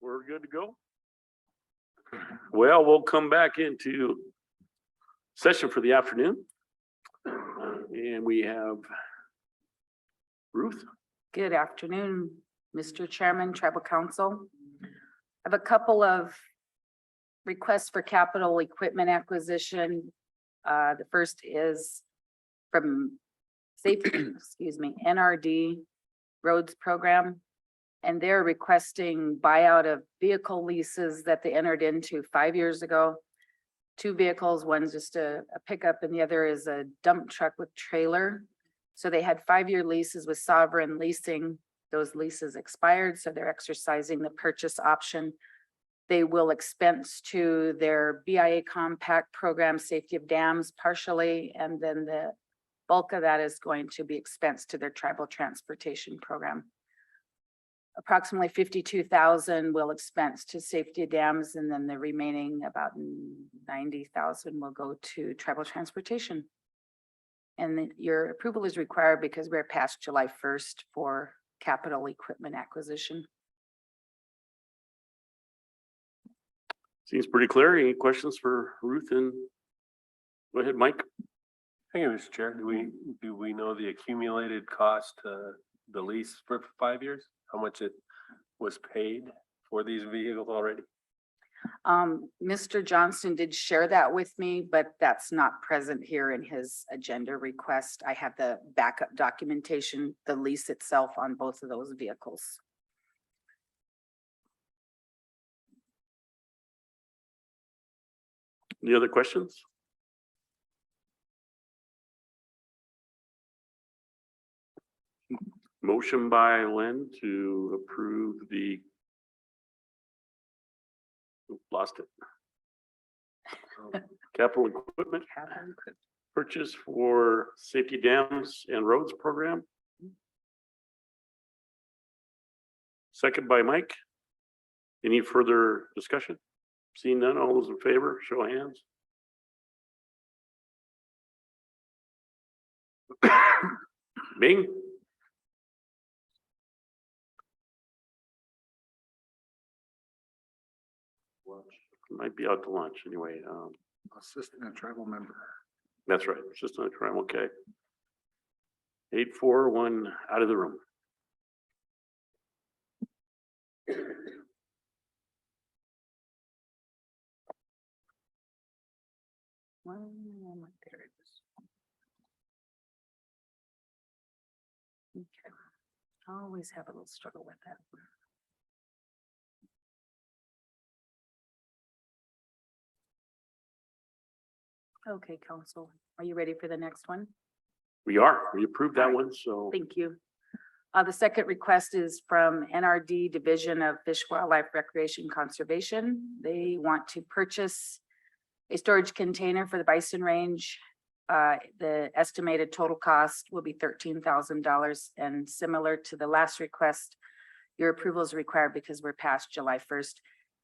We're good to go. Well, we'll come back into session for the afternoon. And we have Ruth. Good afternoon, Mr. Chairman, Tribal Council. I have a couple of requests for capital equipment acquisition. The first is from NRD Roads Program. And they're requesting buyout of vehicle leases that they entered into 5 years ago. 2 vehicles, one's just a pickup and the other is a dump truck with trailer. So they had 5-year leases with Sovereign Leasing. Those leases expired, so they're exercising the purchase option. They will expense to their BIA compact program, safety of dams partially, and then the bulk of that is going to be expensed to their tribal transportation program. Approximately 52,000 will expense to safety of dams, and then the remaining about 90,000 will go to tribal transportation. And your approval is required because we're past July 1st for capital equipment acquisition. Seems pretty clear. Any questions for Ruth? And go ahead, Mike. Thank you, Mr. Chair. Do we know the accumulated cost the lease for 5 years? How much it was paid for these vehicles already? Mr. Johnston did share that with me, but that's not present here in his agenda request. I have the backup documentation, the lease itself on both of those vehicles. Any other questions? Motion by Len to approve the lost it. Capital equipment purchase for safety dams and roads program. Second by Mike. Any further discussion? Seeing none, all those in favor, show of hands. Bing. Might be out to lunch anyway. Assistant and tribal member. That's right. Just on a crime. Okay. 841 out of the room. There it is. Okay. I always have a little struggle with that. Okay, Council, are you ready for the next one? We approved that one, so. Thank you. The second request is from NRD Division of Fish, Wildlife, Recreation, Conservation. They want to purchase a storage container for the bison range. The estimated total cost will be $13,000, and similar to the last request, your approval is required because we're past July 1st.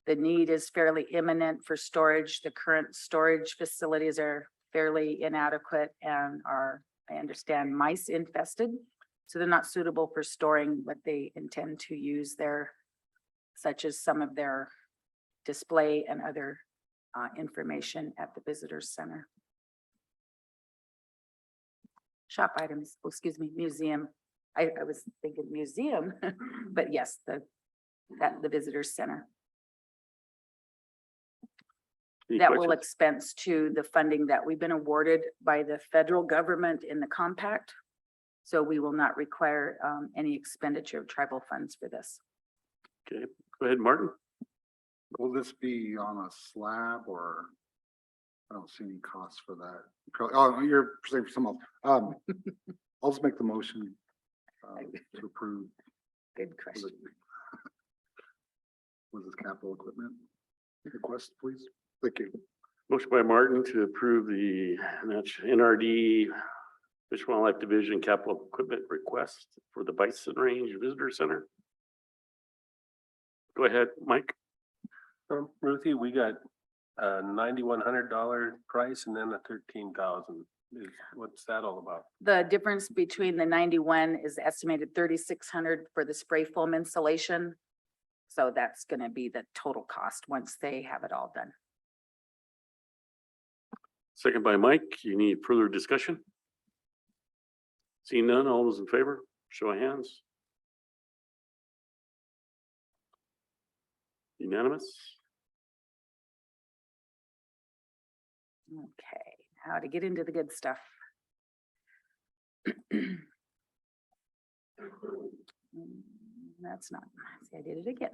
The need is fairly imminent for storage. The current storage facilities are fairly inadequate and are, I understand, mice infested. So they're not suitable for storing what they intend to use there, such as some of their display and other information at the visitor center. Shop items, oh, excuse me, museum. I was thinking museum, but yes, the visitor center. Any That will questions? expense to the funding that we've been awarded by the federal government in the compact. So we will not require any expenditure of tribal funds for this. Okay, go ahead, Martin. Will this be on a slab or? I don't see any costs for that. Oh, you're saying for some else. I'll just make the motion to approve Good question. Was this capital equipment request, please? Thank you. Motion by Martin to approve the NRD Fish and Wildlife Division capital equipment request for the Bison Range Visitor Center. Go ahead, Mike. Ruthie, we got a $9,100 price and then a $13,000. What's that all about? The difference between the 91 is estimated 3,600 for the spray foam installation. So that's gonna be the total cost once they have it all done. Second by Mike. You need further discussion? Seeing none, all those in favor, show of hands. Unanimous. Okay, how to get into the good stuff. That's not, see, I did it again.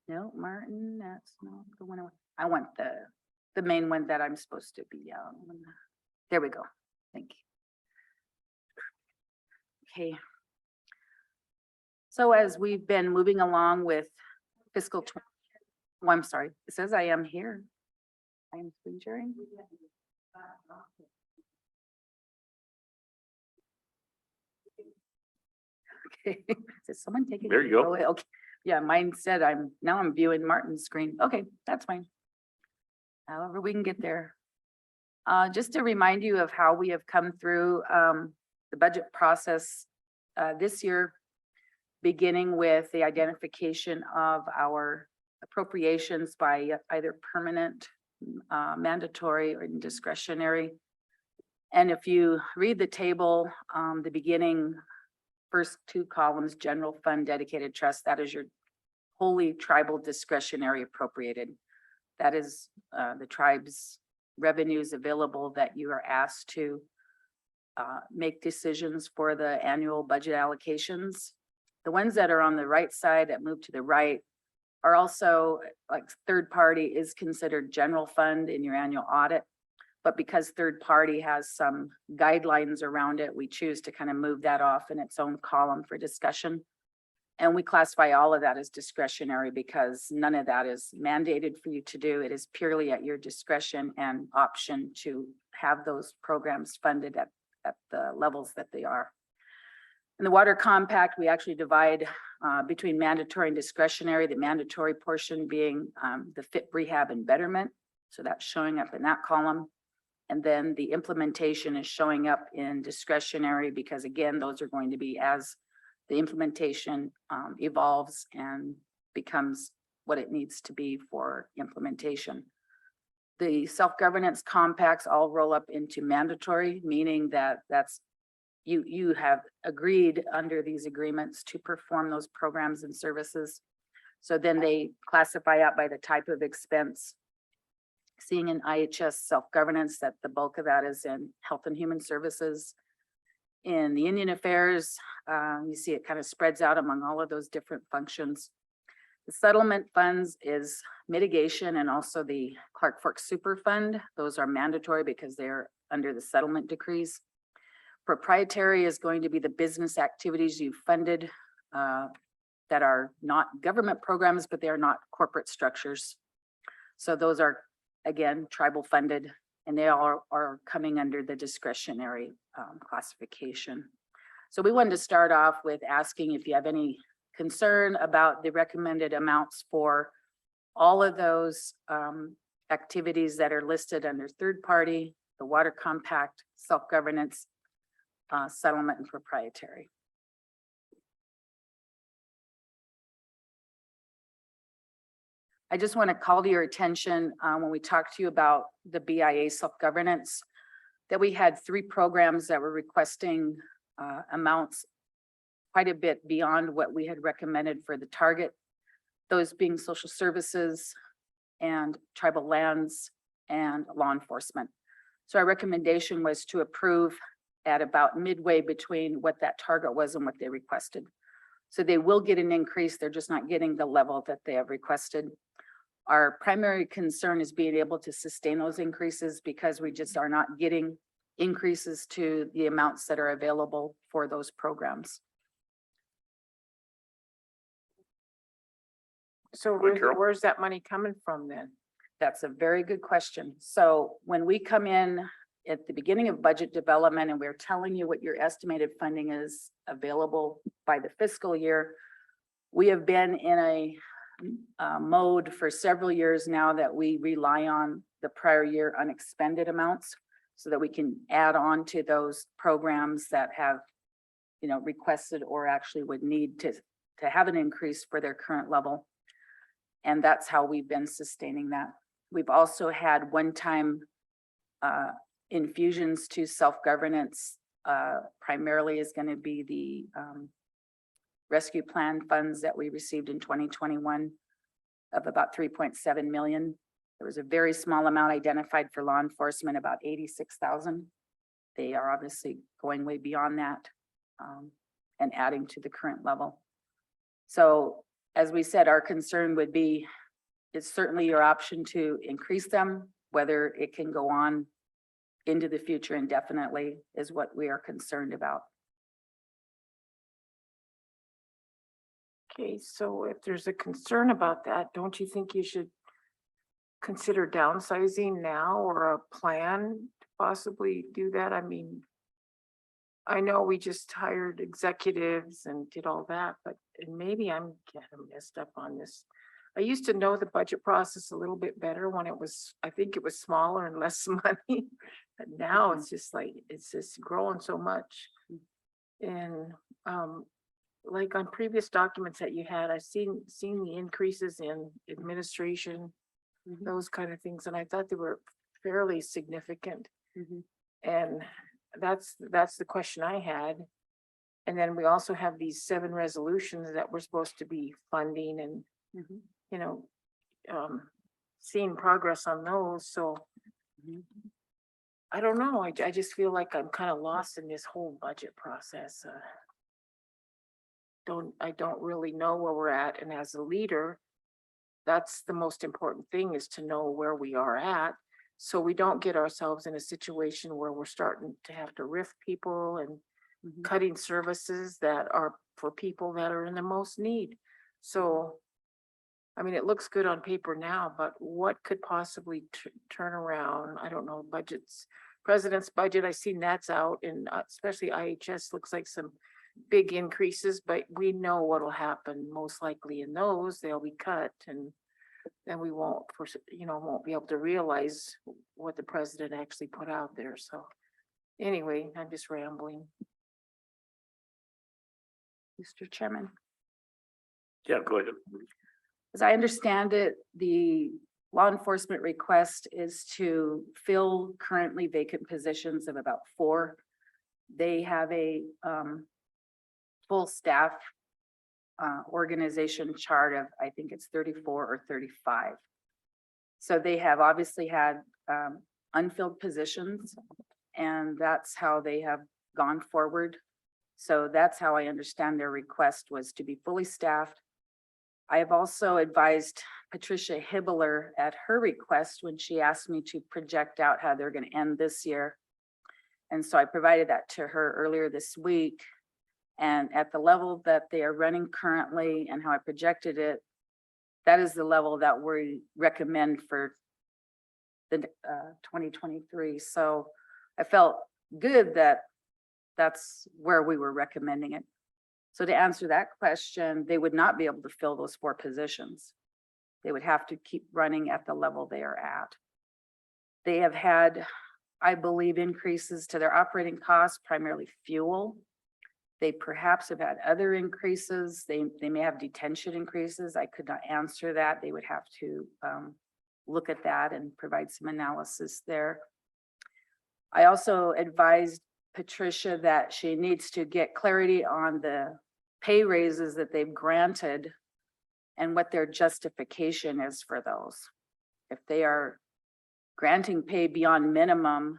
No, Martin, that's not the one I want the main one that I'm supposed to be on. There we go. Thank you. Okay. So as we've been moving along with fiscal, oh, I'm sorry, it says I am here. I am screen sharing. Okay, is someone taking? There you go. control? Okay, yeah, mine said now I'm viewing Martin's screen. Okay, that's fine. However, we can get there. Just to remind you of how we have come through the budget process this year, beginning with the identification of our appropriations by either permanent, mandatory, or discretionary. And if you read the table, the beginning first two columns, general fund, dedicated trust, that is your wholly tribal discretionary appropriated. That is the tribe's revenues available that you are asked to make decisions for the annual budget allocations. The ones that are on the right side that move to the right are also like third party is considered general fund in your annual audit. But because third party has some guidelines around it, we choose to kind of move that off in its own column for discussion. And we classify all of that as discretionary because none of that is mandated for you to do. It is purely at your discretion and option to have those programs funded at the levels that they are. In the water compact, we actually divide between mandatory and discretionary, the mandatory portion being the fit, rehab, and betterment. So that's showing up in that column. And then the implementation is showing up in discretionary because again, those are going to be as the implementation evolves and becomes what it needs to be for implementation. The self-governance compacts all roll up into mandatory, meaning that you have agreed under these agreements to perform those programs and services. So then they classify out by the type of expense. Seeing in IHS self-governance that the bulk of that is in health and human services. In the Indian affairs, you see it kind of spreads out among all of those different functions. The settlement funds is mitigation and also the Clark Fork Super Fund. Those are mandatory because they're under the settlement decrees. Proprietary is going to be the business activities you funded that are not government programs, but they are not corporate structures. So those are, again, tribal funded, and they all are coming under the discretionary classification. So we wanted to start off with asking if you have any concern about the recommended amounts for all of those activities that are listed under third party, the water compact, self-governance, settlement, and proprietary. I just want to call to your attention when we talked to you about the BIA self-governance, that we had 3 programs that were requesting amounts quite a bit beyond what we had recommended for the target, those being social services and tribal lands and law enforcement. So our recommendation was to approve at about midway between what that target was and what they requested. So they will get an increase, they're just not getting the level that they have requested. Our primary concern is being able to sustain those increases because we just are not getting increases to the amounts that are available for those programs. So Carol? where's that money coming from then? That's a very good question. So when we come in at the beginning of budget development and we're telling you what your estimated funding is available by the fiscal year, we have been in a mode for several years now that we rely on the prior year unexpended amounts so that we can add on to those programs that have, you know, requested or actually would need to have an increase for their current level. And that's how we've been sustaining that. We've also had one-time infusions to self-governance, primarily is going to be the rescue plan funds that we received in 2021 of about 3.7 million. There was a very small amount identified for law enforcement, about 86,000. They are obviously going way beyond that and adding to the current level. So as we said, our concern would be, it's certainly your option to increase them, whether it can go on into the future indefinitely is what we are concerned about. Okay, so if there's a concern about that, don't you think you should consider downsizing now or a plan to possibly do that? I mean, I know we just hired executives and did all that, but and maybe I'm getting messed up on this. I used to know the budget process a little bit better when it was, I think it was smaller and less money. But now it's just like, it's just growing so much. And like on previous documents that you had, I've seen the increases in administration, those kind of things, and I thought they were fairly significant. And that's the question I had. And then we also have these 7 resolutions that we're supposed to be funding and, you know, seeing progress on those. So I don't know. I just feel like I'm kind of lost in this whole budget process. I don't really know where we're at. And as a leader, that's the most important thing, is to know where we are at, so we don't get ourselves in a situation where we're starting to have to riff people and cutting services that are for people that are in the most need. So, I mean, it looks good on paper now, but what could possibly turn around? I don't know, budgets, president's budget, I've seen that's out, and especially IHS looks like some big increases, but we know what'll happen most likely in those. They'll be cut, and then we won't be able to realize what the president actually put out there. So anyway, I'm just rambling. Mr. Chairman, Yeah, go ahead. as I understand it, the law enforcement request is to fill currently vacant positions of about 4. They have a full staff organization chart of, I think it's 34 or 35. So they have obviously had unfilled positions, and that's how they have gone forward. So that's how I understand their request was to be fully staffed. I have also advised Patricia Hibbler at her request when she asked me to project out how they're going to end this year. And so I provided that to her earlier this week. And at the level that they are running currently and how I projected it, that is the level that we recommend for the 2023. So I felt good that that's where we were recommending it. So to answer that question, they would not be able to fill those 4 positions. They would have to keep running at the level they are at. They have had, I believe, increases to their operating costs, primarily fuel. They perhaps have had other increases. They may have detention increases. I could not answer that. They would have to look at that and provide some analysis there. I also advised Patricia that she needs to get clarity on the pay raises that they've granted and what their justification is for those. If they are granting pay beyond minimum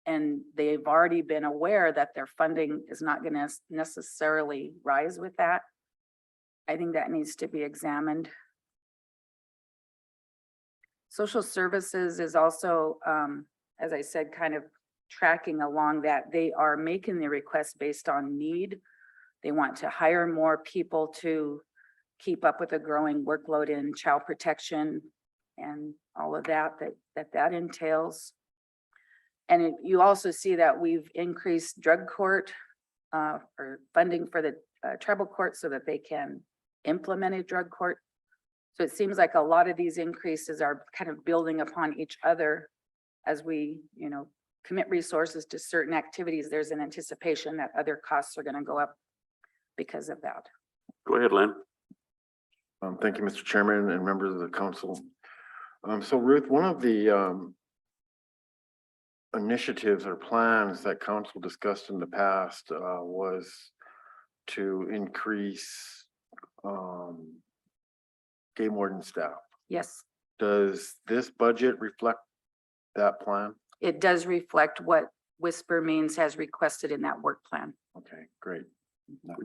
and they've already been aware that their funding is not going to necessarily rise with that, I think that needs to be examined. Social services is also, as I said, kind of tracking along that. They are making the request based on need. They want to hire more people to keep up with a growing workload in child protection and all of that entails. And you also see that we've increased drug court or funding for the tribal court so that they can implement a drug court. So it seems like a lot of these increases are kind of building upon each other as we, commit resources to certain activities. There's an anticipation that other costs are going to go up because of that. Go ahead, Len. Thank you, Mr. Chairman and members of the council. So Ruth, one of the initiatives or plans that council discussed in the past was to increase game warden staff. Yes, Does this budget reflect that plan? it does reflect what Whisper Means has requested in that work plan. Okay, great.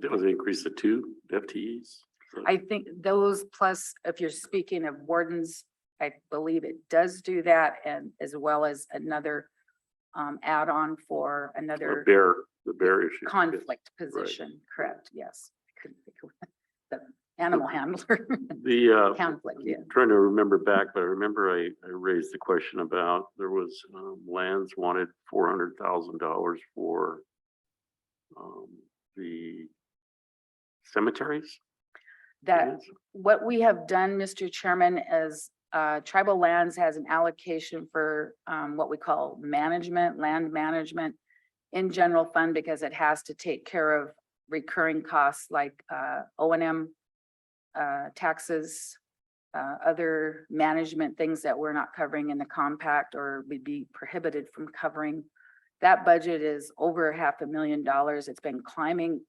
That was an increase to 2 FTEs. I think those plus, if you're speaking of wardens, I believe it does do that, and as well as another add-on for another The bear issue. conflict position, correct, yes. Couldn't think of the animal handler, The, conflict, yeah. trying to remember back, but I remember I raised the question about, there was, lands wanted $400,000 for the cemeteries. That, what we have done, Mr. Chairman, is tribal lands has an allocation for what we call land management in general fund, because it has to take care of recurring costs like O&M taxes, other management things that we're not covering in the compact or we'd be prohibited from covering. That budget is over $500,000. It's been climbing.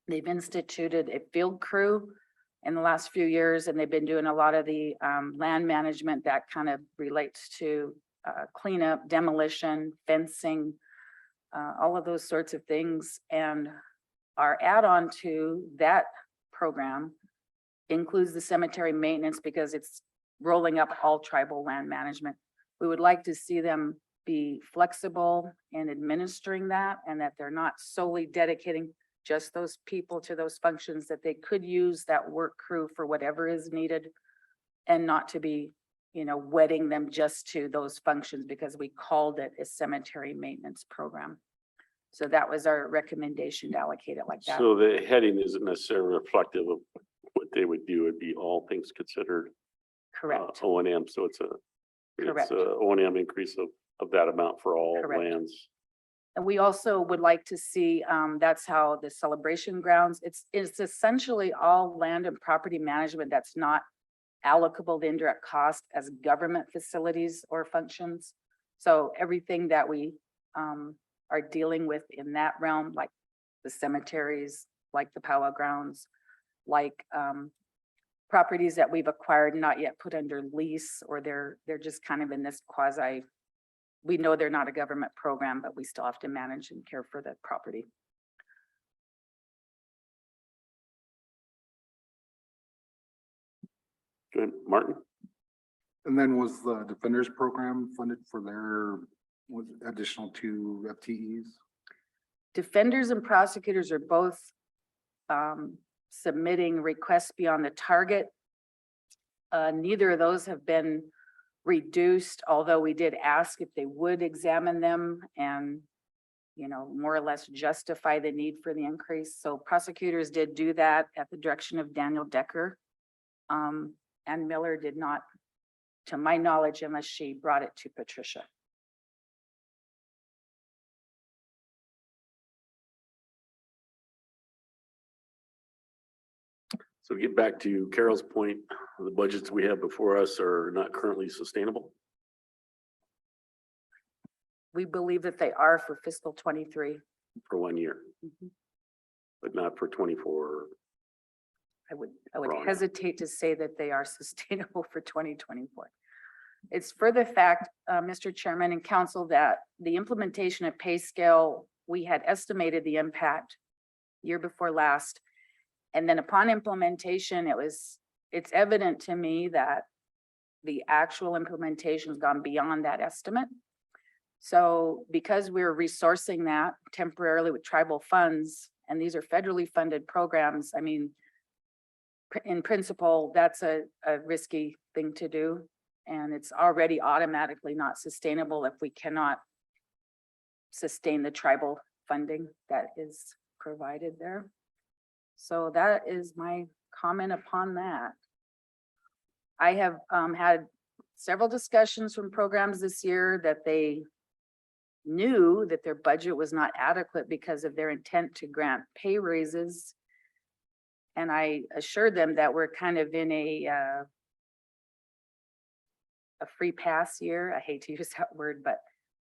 They've instituted a field crew in the last few years, and they've been doing a lot of the land management that kind of relates to cleanup, demolition, fencing, all of those sorts of things. And our add-on to that program includes the cemetery maintenance because it's rolling up all tribal land management. We would like to see them be flexible in administering that, and that they're not solely dedicating just those people to those functions, that they could use that work crew for whatever is needed, and not to be, wedding them just to those functions because we called it a cemetery maintenance program. So that was our recommendation to allocate it like that. So the heading isn't necessarily reflective of what they would do. It'd be all things considered. Correct. O&M, so it's Correct. a O&M increase of that amount for all Correct. lands. And we also would like to see, that's how the celebration grounds, it's essentially all land and property management that's not allocable to indirect cost as government facilities or functions. So everything that we are dealing with in that realm, like the cemeteries, like the powwow grounds, like properties that we've acquired, not yet put under lease, or they're just kind of in this quasi. We know they're not a government program, but we still have to manage and care for the property. Good, Martin? And then was the Defenders Program funded for their additional 2 FTEs? Defenders and prosecutors are both submitting requests beyond the target. Neither of those have been reduced, although we did ask if they would examine them and, more or less justify the need for the increase. So prosecutors did do that at the direction of Daniel Decker. And Miller did not, to my knowledge, unless she brought it to Patricia. So to get back to Carol's point, the budgets we have before us are not currently sustainable. We believe that they are for fiscal 23. For 1 year, but not for 24. I would Wrong. hesitate to say that they are sustainable for 2024. It's for the fact, Mr. Chairman and Council, that the implementation of pay scale, we had estimated the impact year before last. And then upon implementation, it's evident to me that the actual implementation has gone beyond that estimate. So because we're resourcing that temporarily with tribal funds, and these are federally funded programs, I mean, in principle, that's a risky thing to do. And it's already automatically not sustainable if we cannot sustain the tribal funding that is provided there. So that is my comment upon that. I have had several discussions from programs this year that they knew that their budget was not adequate because of their intent to grant pay raises. And I assured them that we're kind of in a free pass year. I hate to use that word, but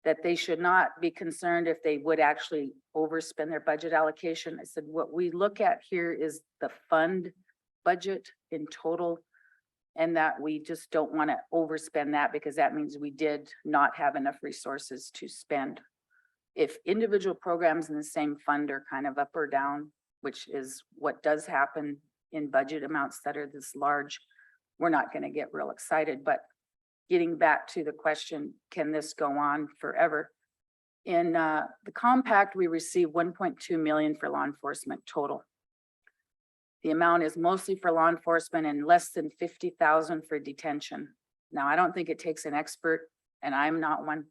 that they should not be concerned if they would actually overspend their budget allocation. I said, what we look at here is the fund budget in total, and that we just don't want to overspend that because that means we did not have enough resources to spend. If individual programs in the same fund are kind of up or down, which is what does happen in budget amounts that are this large, we're not going to get real excited. But getting back to the question, can this go on forever? In the compact, we received 1.2 million for law enforcement total. The amount is mostly for law enforcement and less than 50,000 for detention. Now, I don't think it takes an expert, and I'm not one.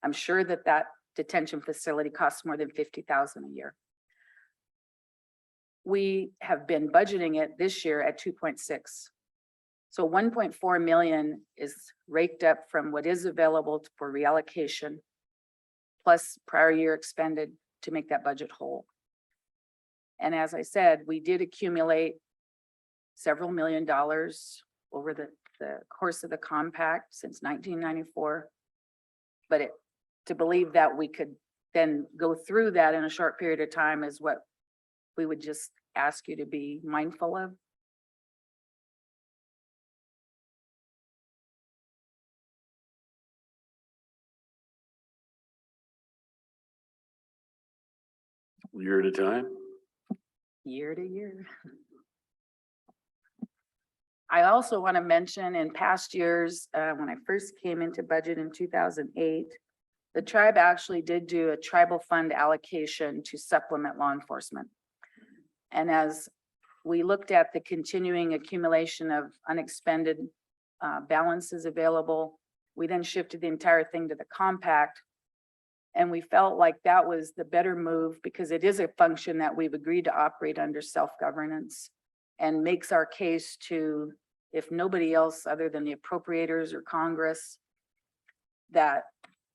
I'm sure that that detention facility costs more than 50,000 a year. We have been budgeting it this year at 2.6. So 1.4 million is raked up from what is available for reallocation, plus prior year expended to make that budget whole. And as I said, we did accumulate several $1 million over the course of the compact since 1994. But to believe that we could then go through that in a short period of time is what we would just ask you to be mindful of. Year at a time. Year to year. I also want to mention in past years, when I first came into budget in 2008, the tribe actually did do a tribal fund allocation to supplement law enforcement. And as we looked at the continuing accumulation of unexpended balances available, we then shifted the entire thing to the compact. And we felt like that was the better move because it is a function that we've agreed to operate under self-governance and makes our case to, if nobody else other than the appropriators or Congress, that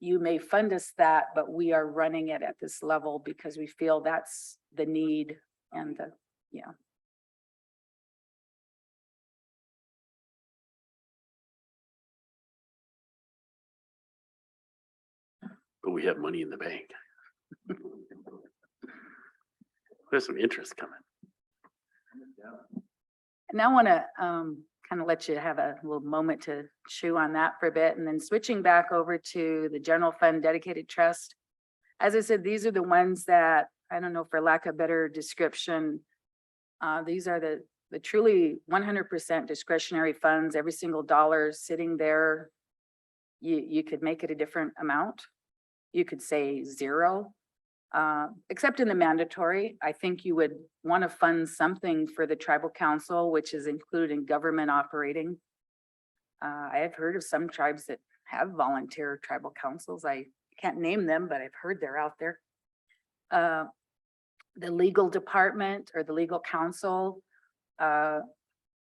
you may fund us that, but we are running it at this level because we feel that's the need and the, yeah. But we have money in the bank. There's some interest coming. And I want to kind of let you have a little moment to chew on that for a bit, and then switching back over to the general fund dedicated trust. As I said, these are the ones that, I don't know, for lack of better description, these are the truly 100% discretionary funds. Every single dollar sitting there, you could make it a different amount. You could say zero, except in the mandatory. I think you would want to fund something for the tribal council, which is included in government operating. I have heard of some tribes that have volunteer tribal councils. I can't name them, but I've heard they're out there. The legal department or the legal counsel,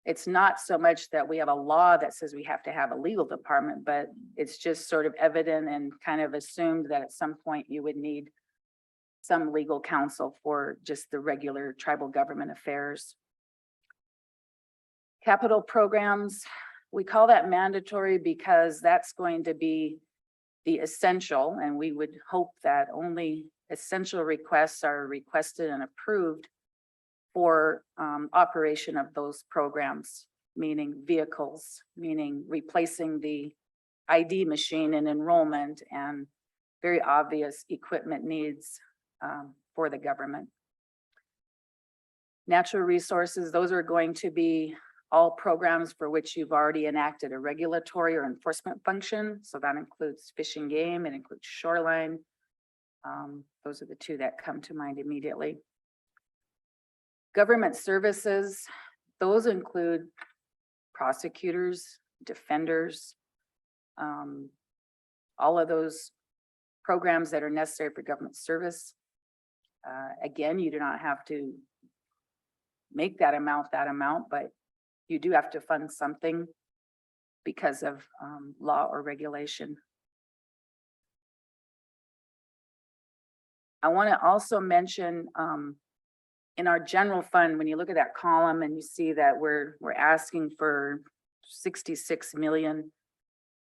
it's not so much that we have a law that says we have to have a legal department, but it's just sort of evident and kind of assumed that at some point you would need some legal counsel for just the regular tribal government affairs. Capital programs, we call that mandatory because that's going to be the essential, and we would hope that only essential requests are requested and approved for operation of those programs, meaning vehicles, meaning replacing the ID machine and enrollment and very obvious equipment needs for the government. Natural resources, those are going to be all programs for which you've already enacted a regulatory or enforcement function. So that includes fish and game, it includes shoreline. Those are the two that come to mind immediately. Government services, those include prosecutors, defenders, all of those programs that are necessary for government service. Again, you do not have to make that amount, but you do have to fund something because of law or regulation. I want to also mention in our general fund, when you look at that column and you see that we're asking for 66 million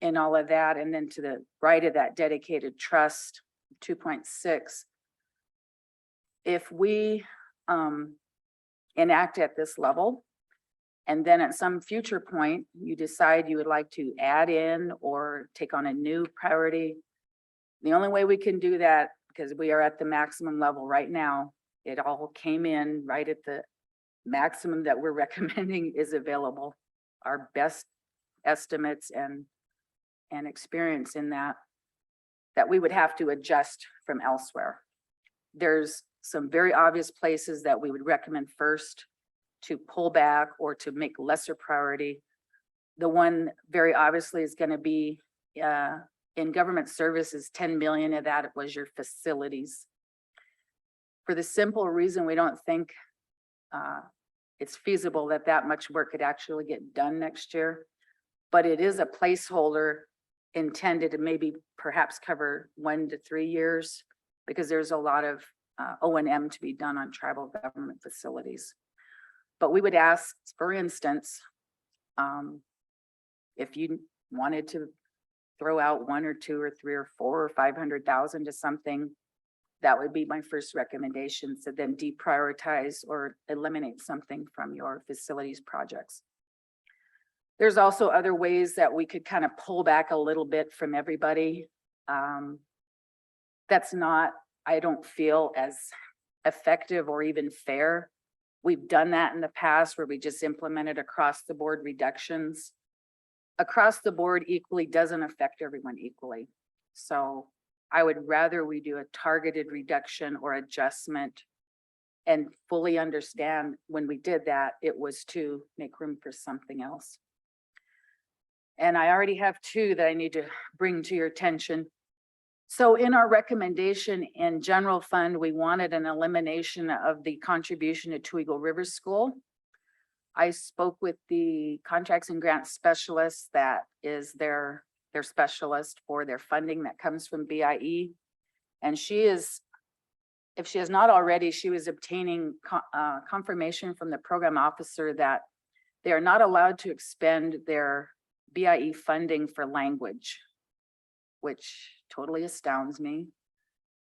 in all of that, and then to the right of that dedicated trust, 2.6. If we enact at this level, and then at some future point, you decide you would like to add in or take on a new priority, the only way we can do that, because we are at the maximum level right now, it all came in right at the maximum that we're recommending is available. Our best estimates and experience in that we would have to adjust from elsewhere. There's some very obvious places that we would recommend first to pull back or to make lesser priority. The one very obviously is going to be in government services, 10 million of that was your facilities. For the simple reason we don't think it's feasible that much work could actually get done next year, but it is a placeholder intended to maybe perhaps cover 1 to 3 years, because there's a lot of O&M to be done on tribal government facilities. But we would ask, for instance, if you wanted to throw out 1 or 2 or 3 or 4 or 500,000 to something, that would be my first recommendation. So then deprioritize or eliminate something from your facilities projects. There's also other ways that we could kind of pull back a little bit from everybody. That's not, I don't feel, as effective or even fair. We've done that in the past where we just implemented across the board reductions. Across the board equally doesn't affect everyone equally. So I would rather we do a targeted reduction or adjustment and fully understand when we did that, it was to make room for something else. And I already have 2 that I need to bring to your attention. So in our recommendation in general fund, we wanted an elimination of the contribution to Two Eagle River School. I spoke with the contracts and grants specialist that is their specialist for their funding that comes from BIE. And she is, if she has not already, she was obtaining confirmation from the program officer that they are not allowed to expend their BIE funding for language, which totally astounds me.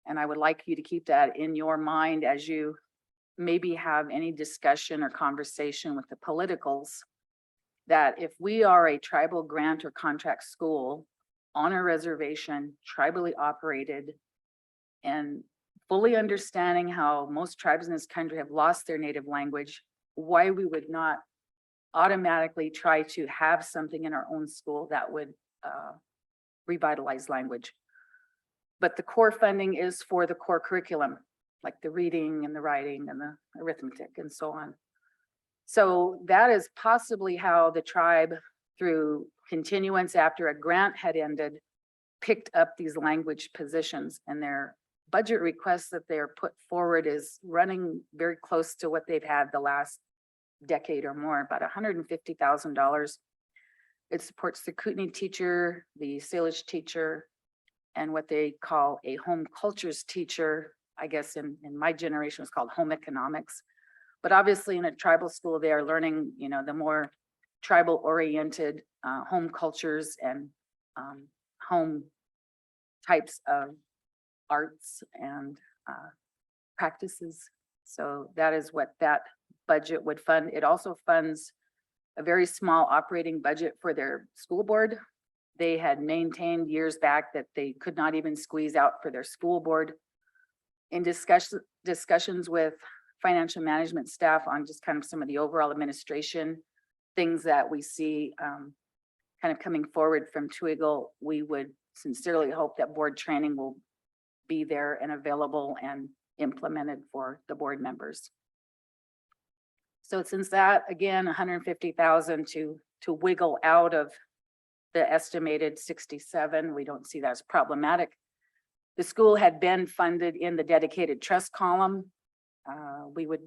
And I would like you to keep that in your mind as you maybe have any discussion or conversation with the politicals, that if we are a tribal grant or contract school on a reservation, tribally operated, and fully understanding how most tribes in this country have lost their native language, why we would not automatically try to have something in our own school that would revitalize language. But the core funding is for the core curriculum, like the reading and the writing and the arithmetic and so on. So that is possibly how the tribe, through continuance after a grant had ended, picked up these language positions, and their budget requests that they're put forward is running very close to what they've had the last decade or more, about $150,000. It supports the Kootenai teacher, the Salish teacher, and what they call a home cultures teacher. I guess in my generation was called home economics. But obviously in a tribal school, they are learning, you know, the more tribal oriented home cultures and home types of arts and practices. So that is what that budget would fund. It also funds a very small operating budget for their school board. They had maintained years back that they could not even squeeze out for their school board. In discussions with financial management staff on just kind of some of the overall administration things that we see kind of coming forward from Two Eagle, we would sincerely hope that board training will be there and available and implemented for the board members. So since that, again, 150,000 to wiggle out of the estimated 67, we don't see that as problematic. The school had been funded in the dedicated trust column. We would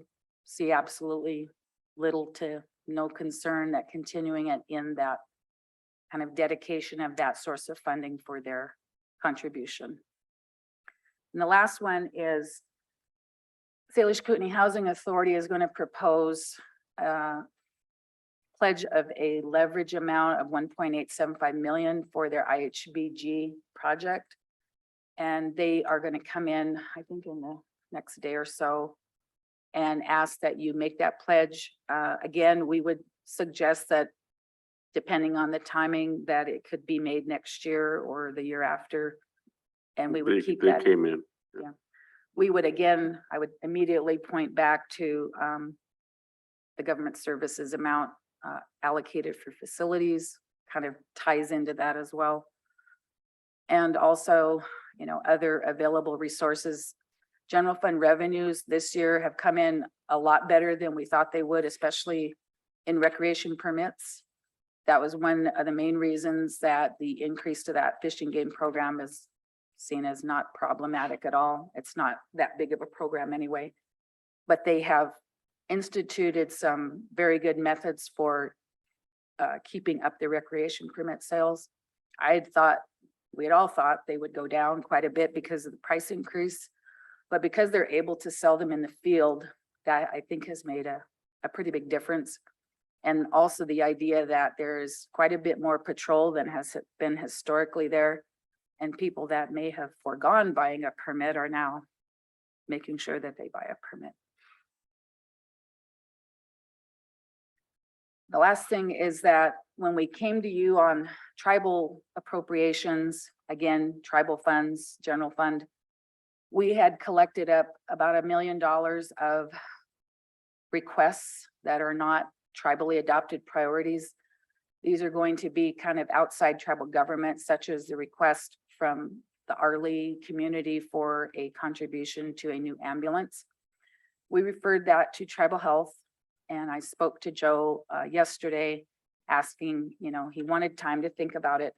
see absolutely little to no concern that continuing it in that kind of dedication of that source of funding for their contribution. And the last one is Salish Kootenai Housing Authority is going to propose pledge of a leverage amount of 1.875 million for their IHBG project. And they are going to come in, I think in the next day or so, and ask that you make that pledge. Again, we would suggest that depending on the timing, that it could be made next year or the year after. And we would keep They that. came in. We would, again, I would immediately point back to the government services amount allocated for facilities, kind of ties into that as well. And also, you know, other available resources. General fund revenues this year have come in a lot better than we thought they would, especially in recreation permits. That was one of the main reasons that the increase to that fishing game program is seen as not problematic at all. It's not that big of a program anyway, but they have instituted some very good methods for keeping up the recreation permit sales. We had all thought they would go down quite a bit because of the price increase, but because they're able to sell them in the field, that I think has made a pretty big difference. And also the idea that there's quite a bit more patrol than has been historically there. And people that may have foregone buying a permit are now making sure that they buy a permit. The last thing is that when we came to you on tribal appropriations, again, tribal funds, general fund, we had collected up about $1 million of requests that are not tribally adopted priorities. These are going to be kind of outside tribal government, such as the request from the Arley community for a contribution to a new ambulance. We referred that to tribal health, and I spoke to Joe yesterday asking, you know, he wanted time to think about it.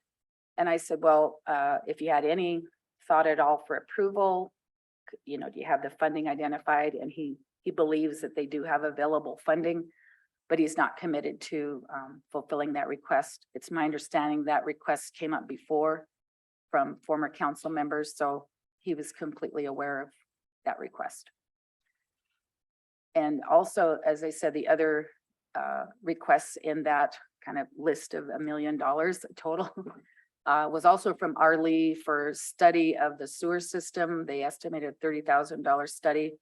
And I said, well, if you had any thought at all for approval, you know, do you have the funding identified? And he believes that they do have available funding, but he's not committed to fulfilling that request. It's my understanding that request came up before from former council members, so he was completely aware of that request. And also, as I said, the other requests in that kind of list of $1 million total was also from Arley for study of the sewer system. They estimated $30,000 study.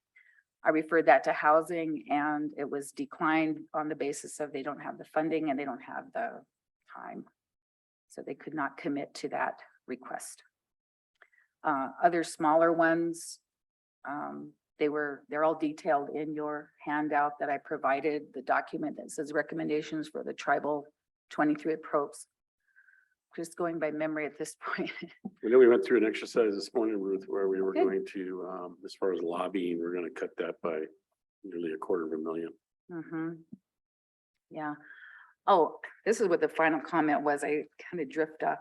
I referred that to housing and it was declined on the basis of they don't have the funding and they don't have the time. So they could not commit to that request. Other smaller ones, they're all detailed in your handout that I provided, the document that says recommendations for the tribal 23 approach. Just going by memory at this point. We know we went through an exercise this morning, Ruth, where we were Good. going to, as far as lobbying, we're going to cut that by nearly $250,000. Mm-hmm. Yeah. Oh, this is what the final comment was. I kind of drift off.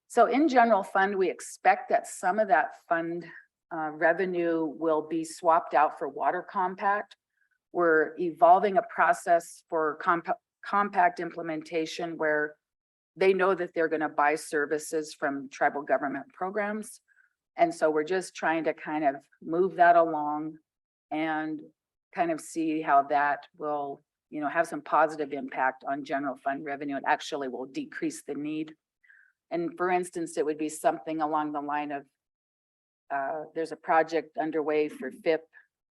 So in general fund, we expect that some of that fund revenue will be swapped out for water compact. We're evolving a process for compact implementation where they know that they're going to buy services from tribal government programs. And so we're just trying to kind of move that along and kind of see how that will, you know, have some positive impact on general fund revenue. It actually will decrease the need. And for instance, it would be something along the line of, there's a project underway for FIP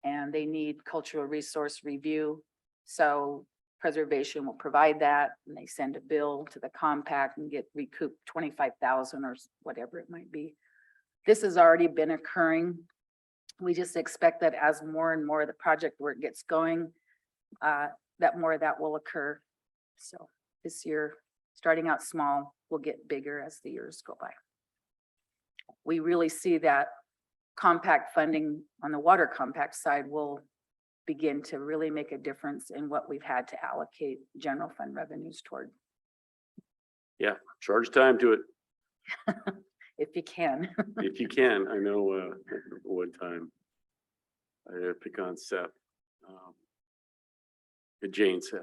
and they need cultural resource review. So preservation will provide that and they send a bill to the compact and get recouped 25,000 or whatever it might be. This has already been occurring. We just expect that as more and more of the project work gets going, that more of that will occur. So this year, starting out small, will get bigger as the years go by. We really see that compact funding on the water compact side will begin to really make a difference in what we've had to allocate general fund revenues toward, Charge time to it if you can. if you can. I know, one time I had to pick on Seth. And Jane said,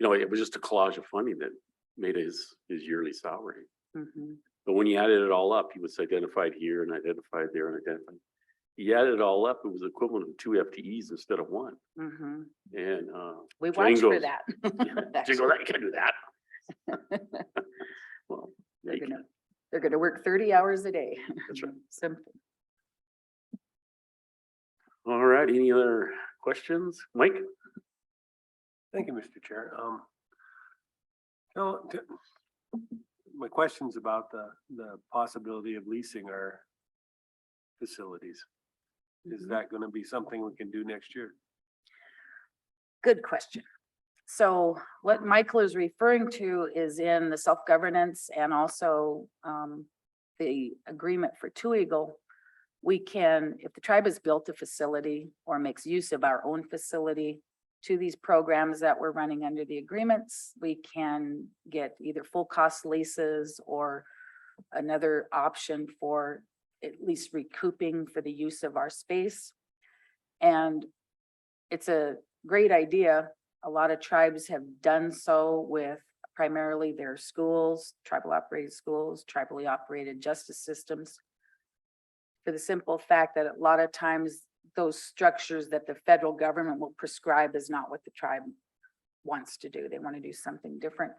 it was just a collage of funding that made his yearly salary. Mhm. But when you added it all up, he was identified here and identified there and identified. You added it all up, it was equivalent of 2 FTEs instead of 1. Mhm. And, We Jane watched for goes- that. Jane goes, I can't do that. Well, yeah, They're you can. gonna, they're gonna work 30 hours a day. That's right. Simple. All right, any other questions? Mike? Thank you, Mr. Chair. No, my question's about the possibility of leasing our facilities. Is Mhm. that gonna be something we can do next year? Good question. So what Michael is referring to is in the self-governance and also the agreement for Two Eagle. We can, if the tribe has built a facility or makes use of our own facility to these programs that we're running under the agreements, we can get either full cost leases or another option for at least recouping for the use of our space. And it's a great idea. A lot of tribes have done so with primarily their schools, tribal operated schools, tribally operated justice systems. For the simple fact that a lot of times those structures that the federal government will prescribe is not what the tribe wants to do. They want to do something different.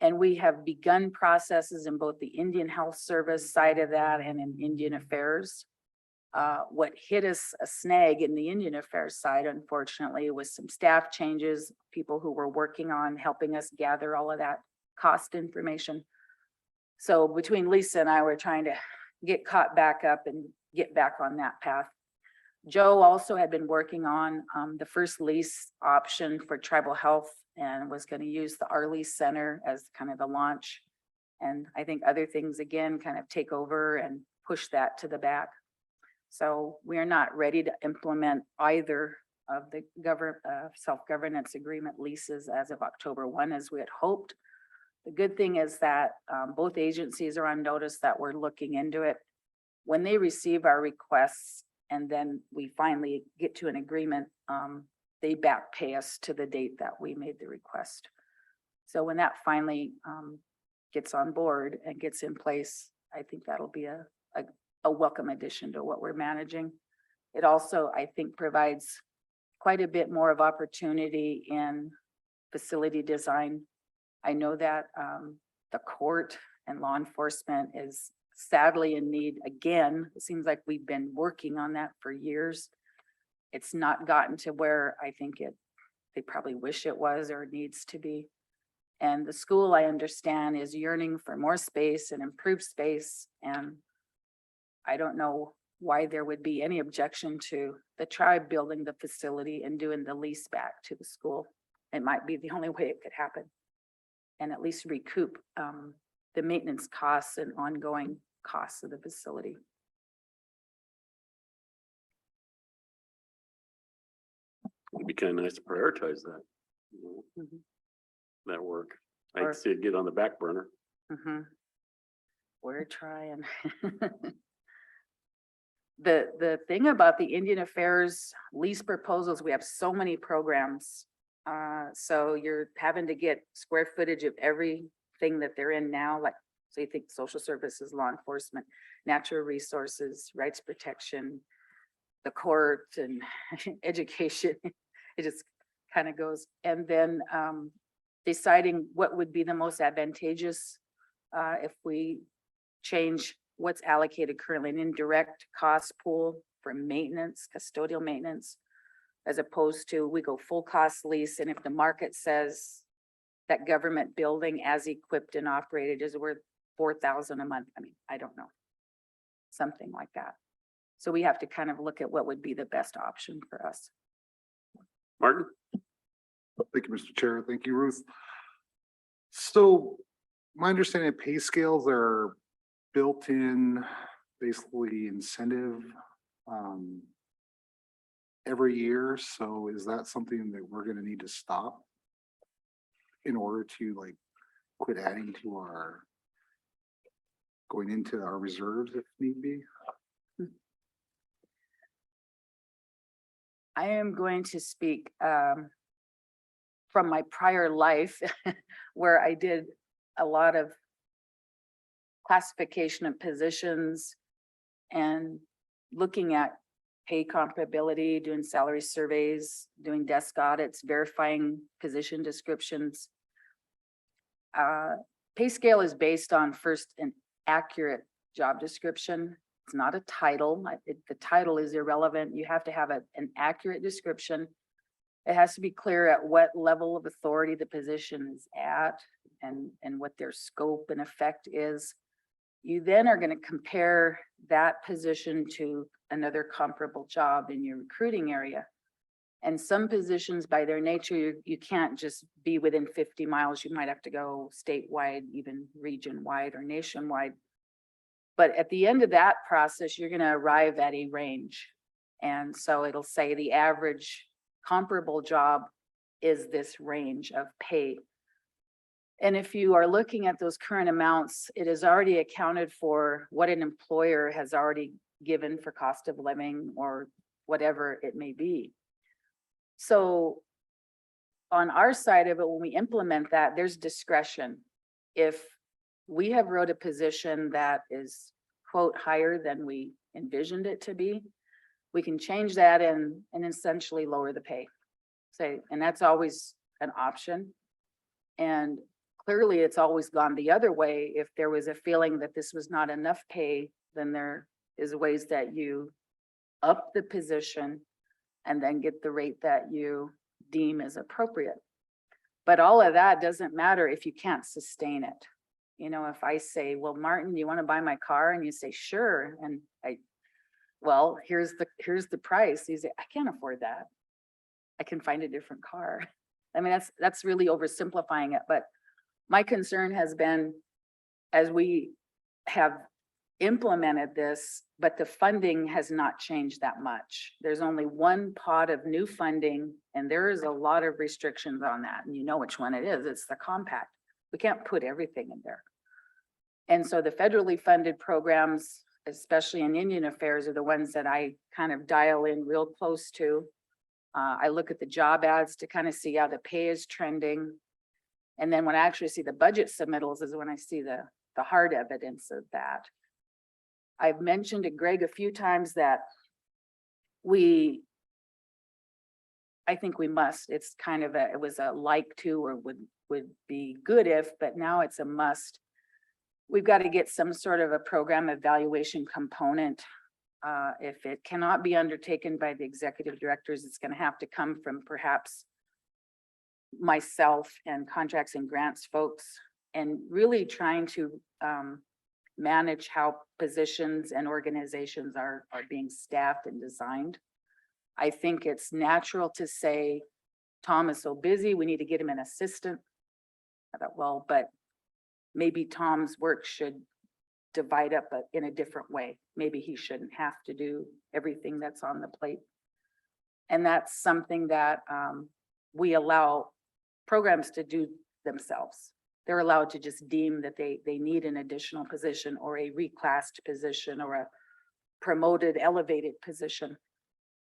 And we have begun processes in both the Indian Health Service side of that and in Indian Affairs. What hit us a snag in the Indian Affairs side, unfortunately, was some staff changes, people who were working on helping us gather all of that cost information. So between Lisa and I, we're trying to get caught back up and get back on that path. Joe also had been working on the first lease option for tribal health and was going to use the Arlie Center as kind of the launch. And I think other things again kind of take over and push that to the back. So we are not ready to implement either of the self-governance agreement leases as of October 1, as we had hoped. The good thing is that both agencies are on notice that we're looking into it. When they receive our requests and then we finally get to an agreement, they back pay us to the date that we made the request. So when that finally gets on board and gets in place, I think that'll be a welcome addition to what we're managing. It also, I think, provides quite a bit more of opportunity in facility design. I know that the court and law enforcement is sadly in need again. It seems like we've been working on that for years. It's not gotten to where I think they probably wish it was or needs to be. And the school, I understand, is yearning for more space and improved space. And I don't know why there would be any objection to the tribe building the facility and doing the lease back to the school. It might be the only way it could happen. And at least recoup the maintenance costs and ongoing costs of the facility. It'd be kind of nice to prioritize that. Mhm. That work. I'd Or- see it get on the back burner. Mhm. We're trying. The thing about the Indian Affairs lease proposals, we have so many programs. So you're having to get square footage of everything that they're in now, like, so you think social services, law enforcement, natural resources, rights protection, the court and education. It just kind of goes. And then deciding what would be the most advantageous if we change what's allocated currently, an indirect cost pool for maintenance, custodial maintenance, as opposed to we go full cost lease. And if the market says that government building as equipped and operated is worth $4,000 a month, I mean, I don't know. Something like that. So we have to kind of look at what would be the best option for us. Martin? Thank you, Mr. Chair. Thank you, Ruth. So my understanding of pay scales are built in basically incentive every year, so is that something that we're gonna need to stop? In order to like quit adding to our, going into our reserves if need be? I am going to speak from my prior life where I did a lot of classification of positions and looking at pay comparability, doing salary surveys, doing desk audits, verifying position descriptions. Pay scale is based on first an accurate job description. It's not a title. The title is irrelevant. You have to have an accurate description. It has to be clear at what level of authority the position is at and what their scope and effect is. You then are going to compare that position to another comparable job in your recruiting area. And some positions by their nature, you can't just be within 50 miles. You might have to go statewide, even region-wide or nationwide. But at the end of that process, you're going to arrive at a range. And so it'll say the average comparable job is this range of pay. And if you are looking at those current amounts, it is already accounted for what an employer has already given for cost of living or whatever it may be. So on our side of it, when we implement that, there's discretion. If we have wrote a position that is quote higher than we envisioned it to be, we can change that and essentially lower the pay. Say, and that's always an option. And clearly it's always gone the other way. If there was a feeling that this was not enough pay, then there is ways that you up the position and then get the rate that you deem as appropriate. But all of that doesn't matter if you can't sustain it. You know, if I say, well, Martin, you want to buy my car? And you say, sure. And well, here's the price. You say, I can't afford that. I can find a different car. I mean, that's really oversimplifying it. But my concern has been, as we have implemented this, but the funding has not changed that much. There's only one pot of new funding, and there is a lot of restrictions on that. And you know which one it is. It's the compact. We can't put everything in there. And so the federally funded programs, especially in Indian affairs, are the ones that I kind of dial in real close to. I look at the job ads to kind of see how the pay is trending. And then when I actually see the budget submittals is when I see the hard evidence of that. I've mentioned to Greg a few times that I think we must, it's kind of it was a like to, or would be good if, but now it's a must. We've got to get some sort of a program evaluation component. If it cannot be undertaken by the executive directors, it's going to have to come from perhaps myself and contracts and grants folks, and really trying to manage how positions and organizations are being staffed and designed. I think it's natural to say, Tom is so busy, we need to get him an assistant. I thought, well, but maybe Tom's work should divide up in a different way. Maybe he shouldn't have to do everything that's on the plate. And that's something that we allow programs to do themselves. They're allowed to just deem that they need an additional position or a reclassed position or a promoted, elevated position.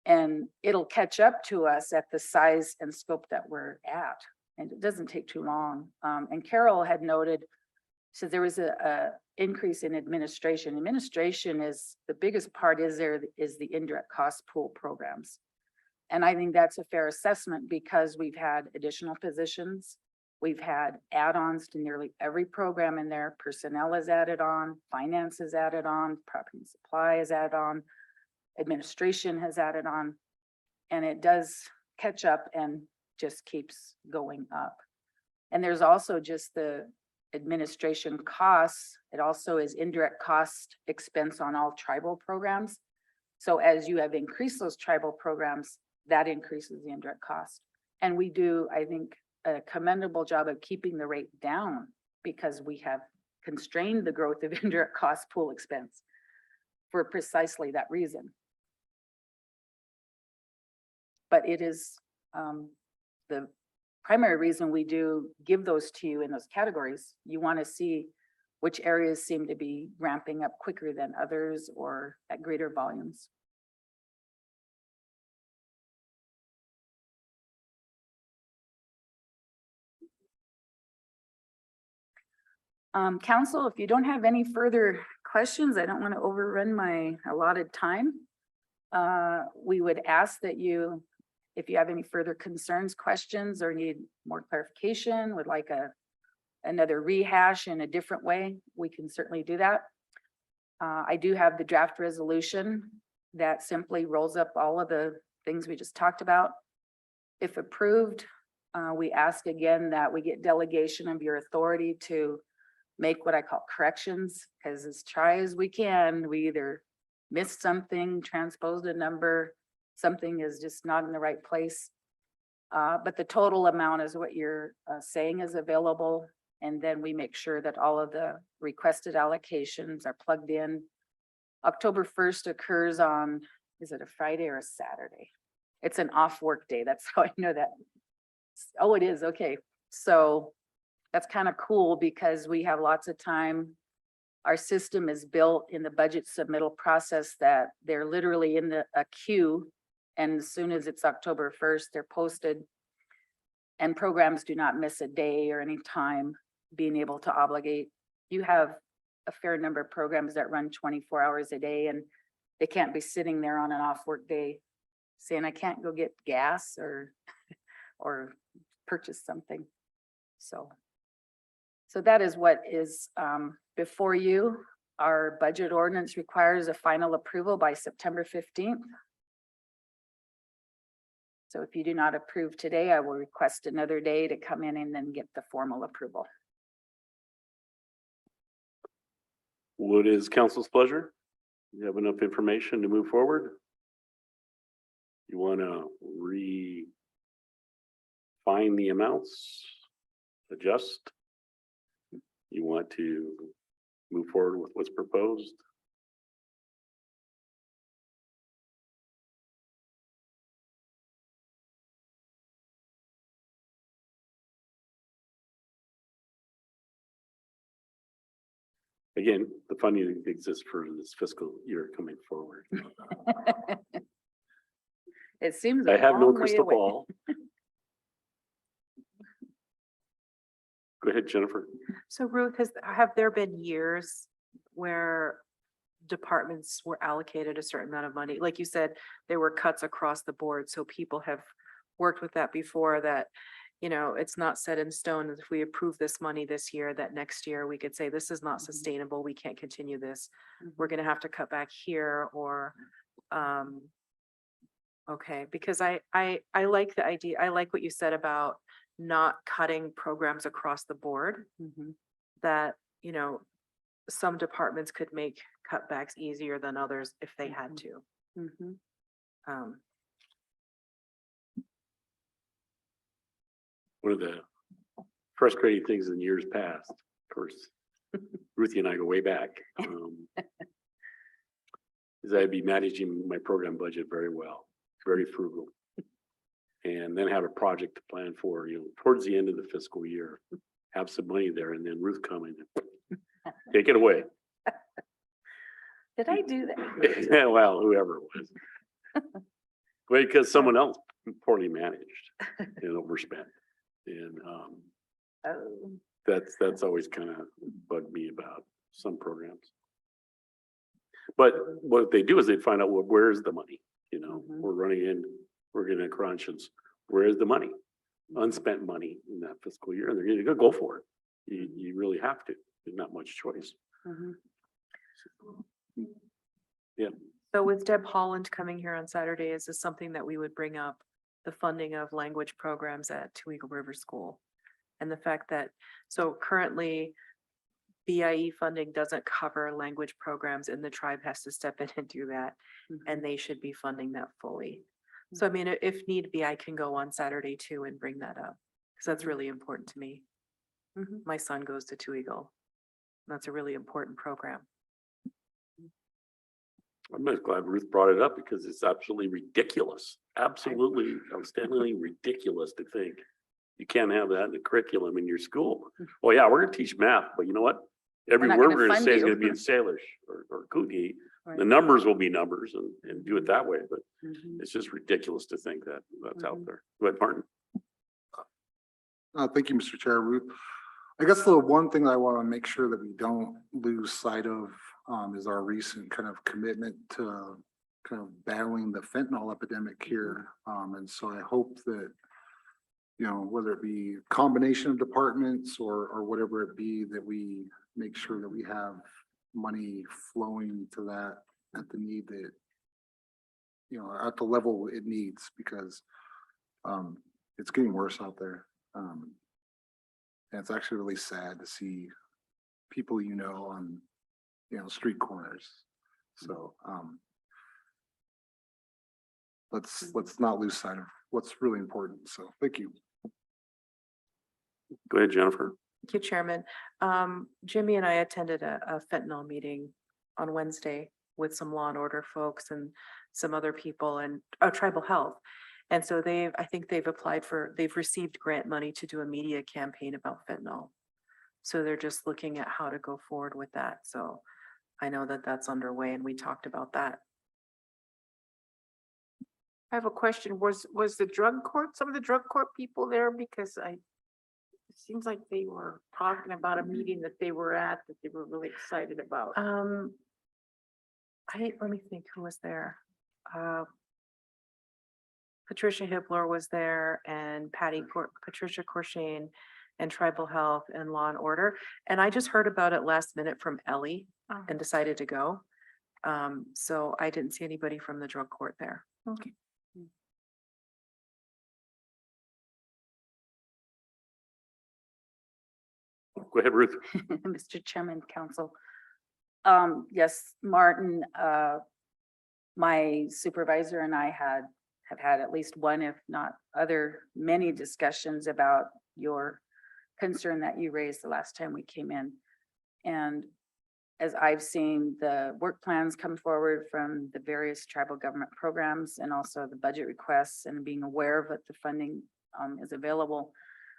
And it'll catch up to us at the size and scope that we're at. And it doesn't take too long. And Carol had noted, so there was a increase in administration. Administration is the biggest part is the indirect cost pool programs. And I think that's a fair assessment because we've had additional positions. We've had add-ons to nearly every program in there. Personnel is added on, finance is added on, property and supply is added on, administration has added on, and it does catch up and just keeps going up. And there's also just the administration costs. It also is indirect cost expense on all tribal programs. So as you have increased those tribal programs, that increases the indirect cost. And we do, I think, a commendable job of keeping the rate down because we have constrained the growth of indirect cost pool expense for precisely that reason. but it is the primary reason we do give those to you in those categories. You want to see which areas seem to be ramping up quicker than others or at greater volumes. Council, if you don't have any further questions, I don't want to overrun my allotted time. We would ask that you, if you have any further concerns, questions, or need more clarification, would like another rehash in a different way, we can certainly do that. I do have the draft resolution that simply rolls up all of the things we just talked about. If approved, we ask again that we get delegation of your authority to make what I call corrections, because as try as we can, we either missed something, transposed a number, something is just not in the right place. But the total amount is what you're saying is available. And then we make sure that all of the requested allocations are plugged in. October 1st occurs on, is it a Friday or a Saturday? It's an off work day. That's how I know that. Oh, it is. Okay. So that's kind of cool because we have lots of time. Our system is built in the budget submittal process that they're literally in a queue. And as soon as it's October 1st, they're posted. And programs do not miss a day or any time being able to obligate. You have a fair number of programs that run 24 hours a day, and they can't be sitting there on an off work day saying, I can't go get gas or purchase something. So that is what is before you. Our budget ordinance requires a final approval by September 15th. So if you do not approve today, I will request another day to come in and then get the formal approval. What is council's pleasure? You have enough information to move forward? You want to refine the amounts, adjust? You want to move forward with what's proposed? Again, the funding exists for this fiscal year coming forward. It seems. I a have no long way crystal away. ball. Go ahead, Jennifer. So Ruth, have there been years where departments were allocated a certain amount of money? Like you said, there were cuts across the board, so people have worked with that before, that, you know, it's not set in stone. If we approve this money this year, that next year we could say, this is not sustainable, we can't continue this. We're gonna have to cut back here, or, okay, because I like the idea. I like what you said about not cutting programs across the board, that, you know, some departments could make cutbacks easier than others if they had to. One of the frustrating things in years past, of course, Ruthie and I go way back, is I'd be managing my program budget very well, very frugal. And then have a project to plan for, you know, towards the end of the fiscal year, have some money there, and then Ruth come in and take it away. Did I do that? Yeah, well, whoever it was. Because someone else poorly managed and overspent. And Oh, that's always kind of bugged me about some programs. But what they do is they find out, well, where's the money? You know, we're running in, we're getting a crunch, and where's the money? Unspent money in that fiscal year, and they're going to go for it. You really have to. There's not much choice. Yeah. So with Deb Holland coming here on Saturday, is this something that we would bring up, the funding of language programs at Two Eagle River School? And the fact that, so currently BIE funding doesn't cover language programs, and the tribe has to step in and do that, and they should be funding that fully. So I mean, if need be, I can go on Saturday too and bring that up, because that's really important to me. My son goes to Two Eagle. That's a really important program. I'm just glad Ruth brought it up because it's absolutely ridiculous, absolutely outstandingly ridiculous to think you can't have that in the curriculum in your school. Well, yeah, we're gonna teach math, but you know what? Every not word gonna we're gonna fund say is you. gonna be in Salish or Kootenai. Right. The numbers will be numbers and do it that way, but Mhm. it's just ridiculous to think that that's out Mhm. there. Go ahead, Martin. Thank you, Mr. Chair. Ruth. I guess the one thing that I want to make sure that we don't lose sight of is our recent kind of commitment to kind of battling the fentanyl epidemic here. And so I hope that, you know, whether it be a combination of departments or whatever it be, that we make sure that we have money flowing to that at the need that, you know, at the level it needs, because it's getting worse out there. And it's actually really sad to see people, you know, on, you know, street corners. So let's not lose sight of what's really important. So thank you. Go ahead, Jennifer. Thank you, Chairman. Jimmy and I attended a fentanyl meeting on Wednesday with some law and order folks and some other people and tribal health. And so I think they've received grant money to do a media campaign about fentanyl. So they're just looking at how to go forward with that. So I know that that's underway and we talked about that. I have a question. Was the drug court, some of the drug court people there? Because it seems like they were talking about a meeting that they were at that they were really excited about. Let me think who was there. Patricia Hibbler was there and Patricia Corshane and Tribal Health and Law and Order. And I just heard about it last minute from Ellie and decided to go. So I didn't see anybody from the drug court there. Okay. Go ahead, Ruth. Mr. Chairman, Council. Yes, Martin, my supervisor and I have had at least one, if not many discussions about your concern that you raised the last time we came in. And as I've seen the work plans come forward from the various tribal government programs and also the budget requests and being aware of what the funding is available,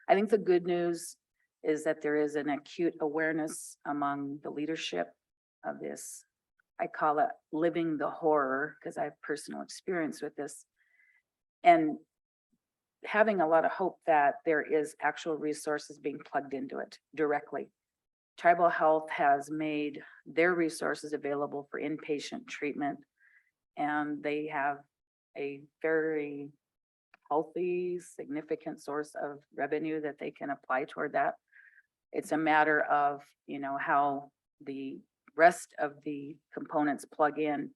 I think the good news is that there is an acute awareness among the leadership of this. I call it living the horror because I have personal experience with this. And having a lot of hope that there is actual resources being plugged into it directly. Tribal Health has made their resources available for inpatient treatment, and they have a very healthy, significant source of revenue that they can apply toward that. It's a matter of, you know, how the rest of the components plug in.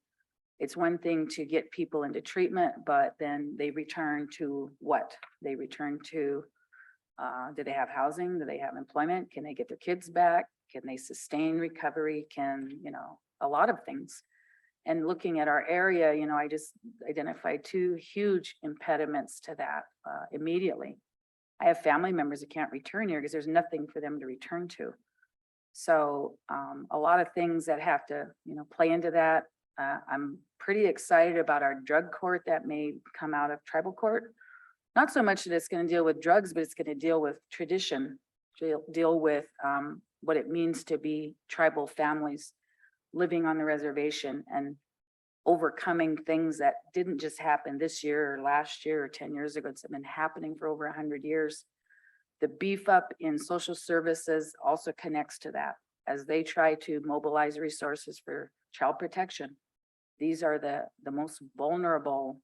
It's one thing to get people into treatment, but then they return to what? They return to, do they have housing? Do they have employment? Can they get their kids back? Can they sustain recovery? Can, you know, a lot of things. And looking at our area, you know, I just identified two huge impediments to that immediately. I have family members that can't return here because there's nothing for them to return to. So a lot of things that have to, you know, play into that. I'm pretty excited about our drug court that may come out of tribal court. Not so much that it's going to deal with drugs, but it's going to deal with tradition, deal with what it means to be tribal families living on the reservation and overcoming things that didn't just happen this year or last year or 10 years ago. It's been happening for over 100 years. The beef up in social services also connects to that as they try to mobilize resources for child protection. These are the most vulnerable,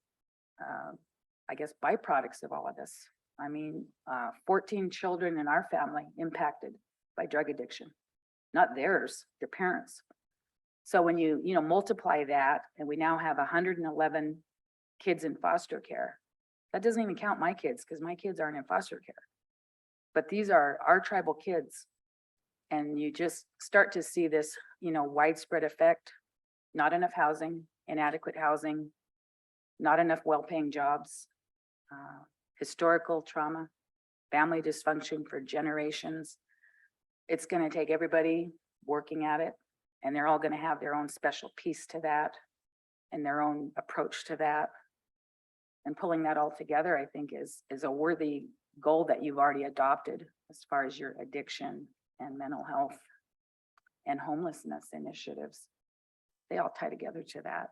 I guess, byproducts of all of this. I mean, 14 children in our family impacted by drug addiction, not theirs, their parents. So when you multiply that, and we now have 111 kids in foster care, that doesn't even count my kids because my kids aren't in foster care. But these are our tribal kids. And you just start to see this, widespread effect, not enough housing, inadequate housing, not enough well-paying jobs, historical trauma, family dysfunction for generations. It's going to take everybody working at it, and they're all going to have their own special piece to that. and their own approach to that. And pulling that all together, I think is a worthy goal that you've already adopted as far as your addiction and mental health and homelessness initiatives. They all tie together to that.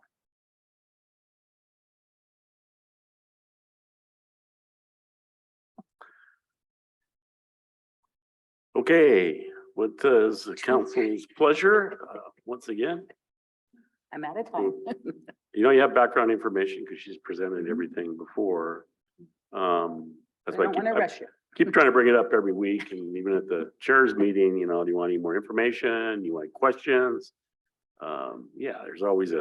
Okay, what is the council's pleasure? Once again, I'm out of time. you know, you have background information because she's presented everything before. I That's why don't want to I rush you. keep trying to bring it up every week, and even at the chair's meeting, you know, do you want any more information? You want questions? Yeah, there's always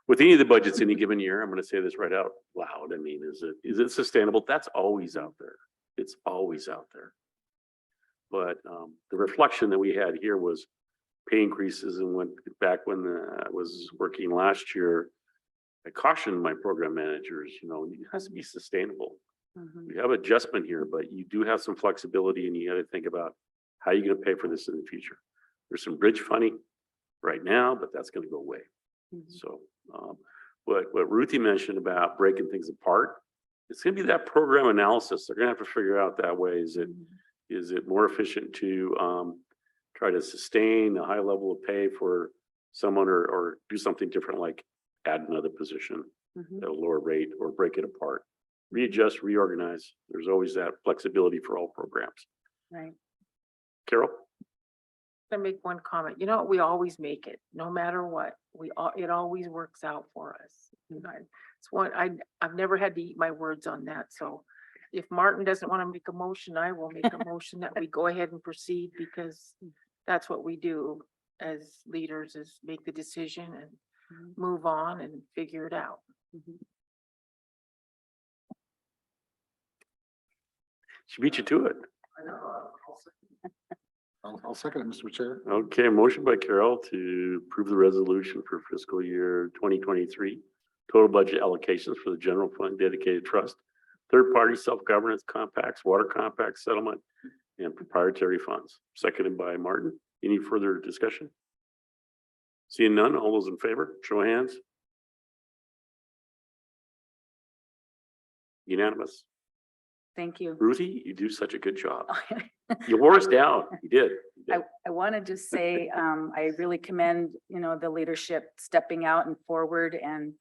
with any of the budgets any given year, I'm gonna say this right out loud. I mean, is it sustainable? That's always out there. It's always out there. But the reflection that we had here was pay increases, and when I was working last year, I cautioned my program managers, you know, it has to be sustainable. Mhm. We have adjustment here, but you do have some flexibility, and you got to think about how you're going to pay for this in the future. There's some bridge funding right now, but that's going to go away. Mhm. So what Ruthie mentioned about breaking things apart, it's going to be that program analysis. They're going to have to figure out that way. Is it more efficient to try to sustain a high level of pay for someone, or do something different, like add another position Mhm. at a lower rate, or break it apart, readjust, reorganize. There's always that flexibility for all programs. Right. Carol? I make one comment. You know, we always make it, no matter what. It always works out for us. And it's one, I've never had to eat my words on that. So if Martin doesn't want to make a motion, I will make a motion that we go ahead and proceed, because that's what we do as leaders, is make the decision and Mhm. move on and figure it out. Mhm. She beat you to it. I'll second it, Mr. Chair. Okay, motion by Carol to approve the resolution for fiscal year 2023. Total budget allocations for the general fund dedicated trust, third-party self-governance compacts, water compact settlement, and proprietary funds. Seconded by Martin. Any further discussion? Seeing none, all those in favor, show of hands. Unanimous. Thank you. Ruthie, you do such a good job. You wore us down. You did. You did. I want to just say, I really commend, the leadership stepping out and forward and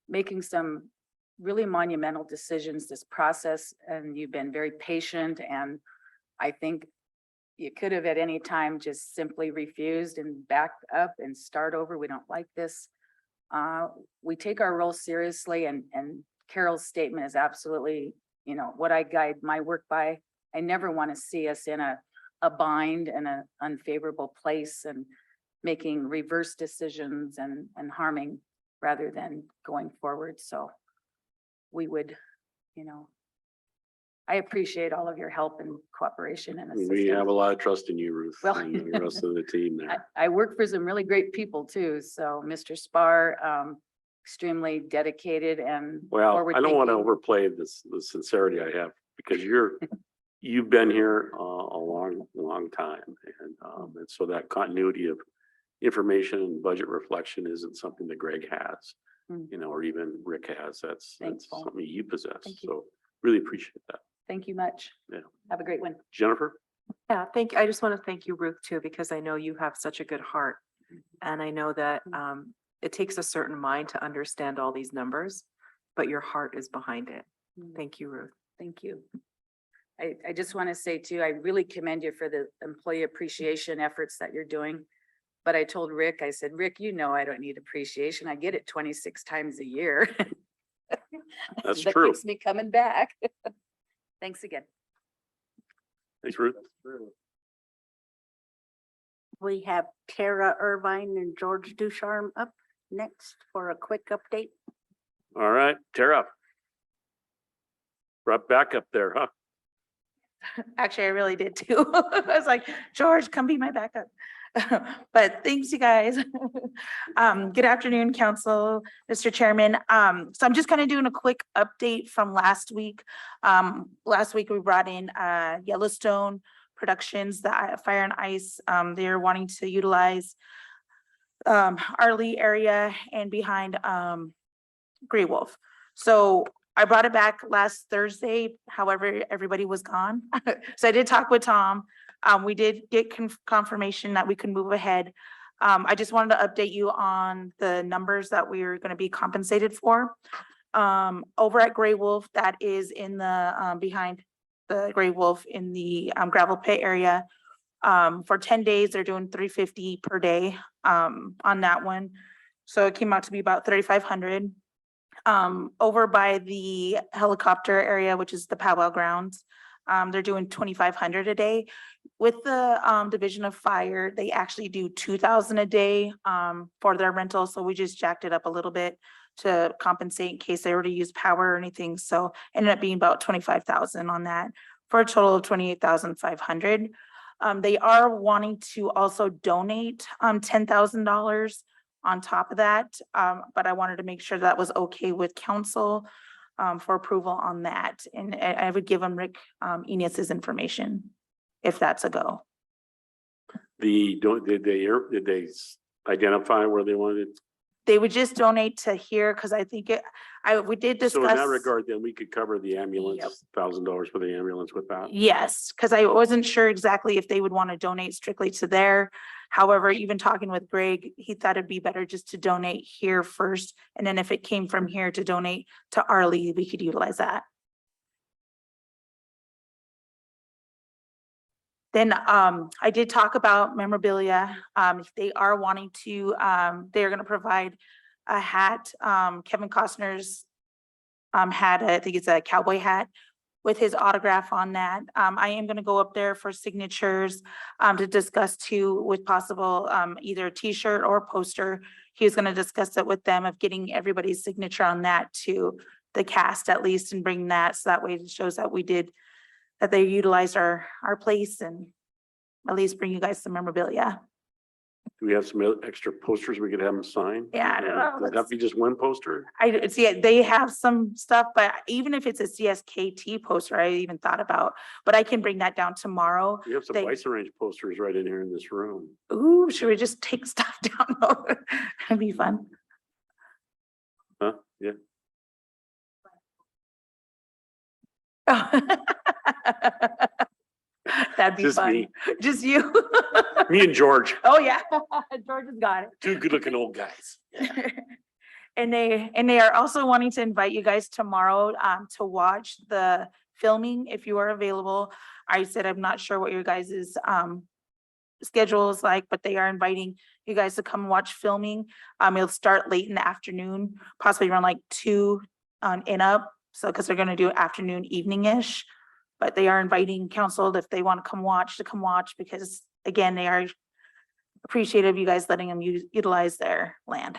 making some really monumental decisions this process. And you've been very patient, and I think you could have at any time just simply refused and backed up and start over. We don't like this. We take our role seriously, and Carol's statement is absolutely, what I guide my work by. I never want to see us in a bind and an unfavorable place and making reverse decisions and harming rather than going forward. So we would, I appreciate all of your help and cooperation and We assistance. have a lot of trust in you, Ruth, Well- and the rest of the team there. I work for some really great people too. So Mr. Spar, extremely dedicated and Well, I don't want to forward-thinking. overplay the sincerity I have, because you've been here a long time. And so that continuity of information and budget reflection isn't something that Greg has, Mm. or even Rick has. That's Thankful. something you possess. Thank you. So really appreciate that. Thank you much. Yeah. Have a great one. Jennifer? Yeah, I just want to thank you, Ruth, too, because I know you have such a good heart. And I know that it takes a certain mind to understand all these numbers, but your heart is behind it. Thank you, Ruth. Thank you. I just want to say too, I really commend you for the employee appreciation efforts that you're doing. But I told Rick, I said, Rick, I don't need appreciation. I get it 26 times a year. That's That true. keeps me coming back. Thanks again. Thanks, Ruth. We have Tara Irvine and George Ducharme up next for a quick update. All right, Tara. Right back up there, huh? Actually, I really did too. I was like, George, come be my backup. But thanks, you guys. Good afternoon, council, Mr. Chairman. So I'm just kind of doing a quick update from last week. Last week we brought in Yellowstone Productions, the Fire and Ice. They're wanting to utilize Arlie area and behind, Gray Wolf. So I brought it back last Thursday, however, everybody was gone. So I did talk with Tom. We did get confirmation that we could move ahead. I just wanted to update you on the numbers that we are gonna be compensated for. Over at Gray Wolf, that is in the, behind the Gray Wolf in the gravel pit area. For 10 days, they're doing $350 per day, on that one. So it came out to be about 3,500. Over by the helicopter area, which is the powwow grounds, they're doing 2,500 a day. With the Division of Fire, they actually do 2,000 a day for their rental. So we just jacked it up a little bit to compensate in case they were to use power or anything. So ended up being about 25,000 on that for a total of 28,500. They are wanting to also donate $10,000 on top of that. But I wanted to make sure that was okay with council for approval on that. And I would give them Rick Enos's information if that's a go. Did they identify where they wanted it? They would just donate to here because I think we did discuss. So in that regard, then we could cover the ambulance, $1,000 for the ambulance with that. Yes, because I wasn't sure exactly if they would want to donate strictly to there. However, even talking with Greg, he thought it'd be better just to donate here first. And then if it came from here to donate to Arlie, we could utilize that. Then I did talk about Memorabilia. They are wanting to, they're gonna provide a hat. Kevin Costner's hat, I think it's a cowboy hat with his autograph on that. I am gonna go up there for signatures to discuss too with possible either a t-shirt or poster. He was gonna discuss it with them of getting everybody's signature on that to the cast at least and bring that. So that way it shows that we did, that they utilized our place and at least bring you guys some memorabilia. Do we have some extra posters we could have them sign? Yeah, I don't know. Would that be just one poster? I see, they have some stuff, but even if it's a CSKT poster, I even thought about, but I can bring that down tomorrow. We have some They- Vice Range posters right in here in this room. Ooh, should we just take stuff down? That'd be fun. Huh? Yeah. That'd be Just fun. me. Just you. Me and George, Oh, yeah. George has got it. two good looking old guys. And they are also wanting to invite you guys tomorrow to watch the filming if you are available. I said, I'm not sure what your guys's schedule is like, but they are inviting you guys to come watch filming. It'll start late in the afternoon, possibly around like 2 and up. So, because they're gonna do afternoon, evening-ish. But they are inviting council if they want to come watch, because again, they are appreciative of you guys letting them utilize their land.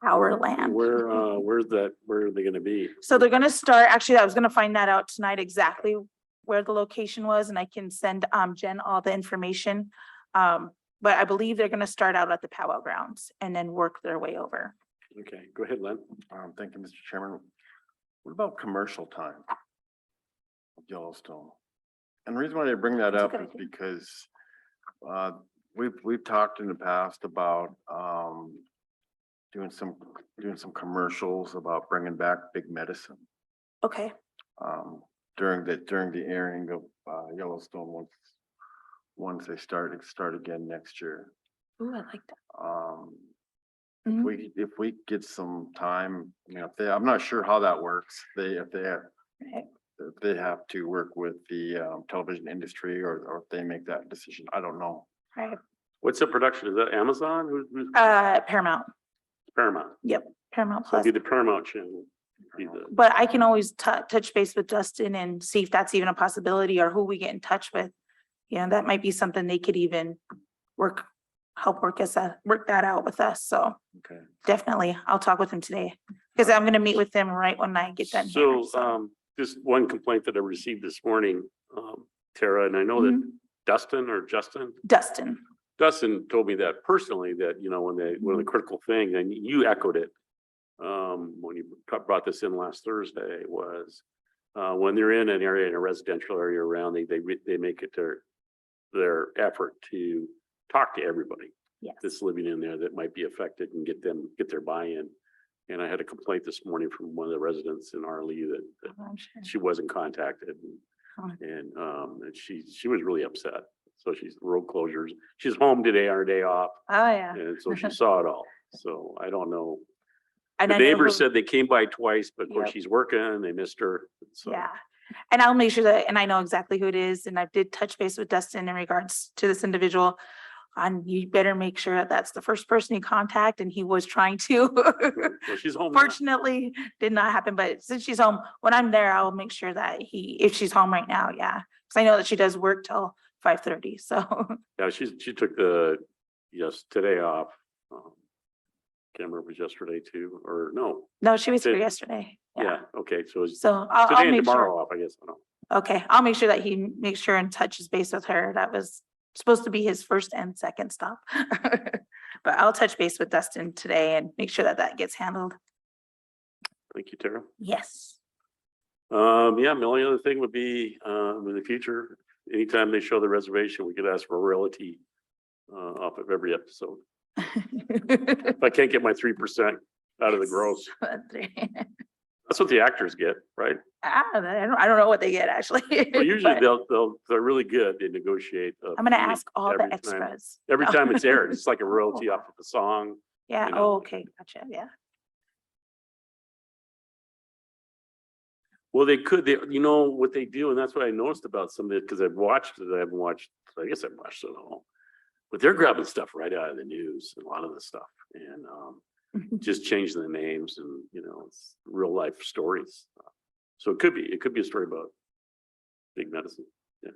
Our land. Where are they gonna be? So they're gonna start, actually, I was gonna find that out tonight exactly where the location was, and I can send Jen all the information. But I believe they're gonna start out at the powwow grounds and then work their way over. Okay, go ahead, Len. Thank you, Mr. Chairman. What about commercial time? of Yellowstone? And the reason why I bring that That's a up good is idea. because we've talked in the past about doing some commercials about bringing back big medicine Okay, during the airing of Yellowstone once they start again next year. ooh, I like that. If Mhm. if we get some time, you know, I'm not sure how that works. If they have to work with the television industry or if they make that decision, I don't know. Right, What's the production? Is that Amazon? Who's Paramount, Paramount? Paramount So it'd Plus. be the Paramount channel. Be the- But I can always touch base with Dustin and see if that's even a possibility or who we get in touch with. You know, that might be something they could even help work that out with us. So Okay. definitely, I'll talk with him today. Because I'm gonna meet with them right when I get done here. So, just one complaint that I received this morning, Tara, and I know that Mm-hmm. Dustin or Justin, Dustin, told me that personally, that, you know, one of the critical thing, and you echoed it. When you brought this in last Thursday was, when they're in an area, in a residential area around, they make it their effort to talk to everybody. Yes. that's living in there that might be affected and get their buy-in. And I had a complaint this morning from one of the residents in Arlee that I'm sure. she wasn't contacted Oh. and she was really upset. So she's road closures. She's home today on her day off. Oh, yeah. And so she saw it all. So I don't know. And The I know neighbor who- said they came by twice, but of course Yep. she's working, they missed her. So Yeah, and I'll make sure that, and I know exactly who it is, and I did touch base with Dustin in regards to this individual. And you better make sure that that's the first person you contact, and he was trying to. well, she's home now. Fortunately, did not happen, but since she's home, when I'm there, I'll make sure that if she's home right now, yeah. Cause I know that she does work till 5:30, so. Yeah, she took today off. Can't remember if it was yesterday too, or no. No, she was here Did- yesterday. Yeah, okay, so it's So I'll today and make tomorrow sure, off, I guess. I don't know. okay, I'll make sure that he makes sure and touches base with her. That was supposed to be his first and second stop. But I'll touch base with Dustin today and make sure that that gets handled. Thank you, Tara. Yes. Yeah, the only other thing would be, in the future, anytime they show the reservation, we could ask for royalty off of every episode. If I can't get my 3% out of the gross, that's what the actors get, right? I don't know what they get actually. Well, usually but they're really good. They negotiate. I'm gonna ask all every the time- extras. Every No. time it's aired, it's like a royalty off of the song. Yeah, you know. oh, okay, gotcha, yeah. Well, you know what they do, and that's what I noticed about some of it, because I've watched it, I guess I've watched it all. But they're grabbing stuff right out of the news, a lot of the stuff, and just changing the names and, it's real life stories. So it could be a story about big medicine. Yeah.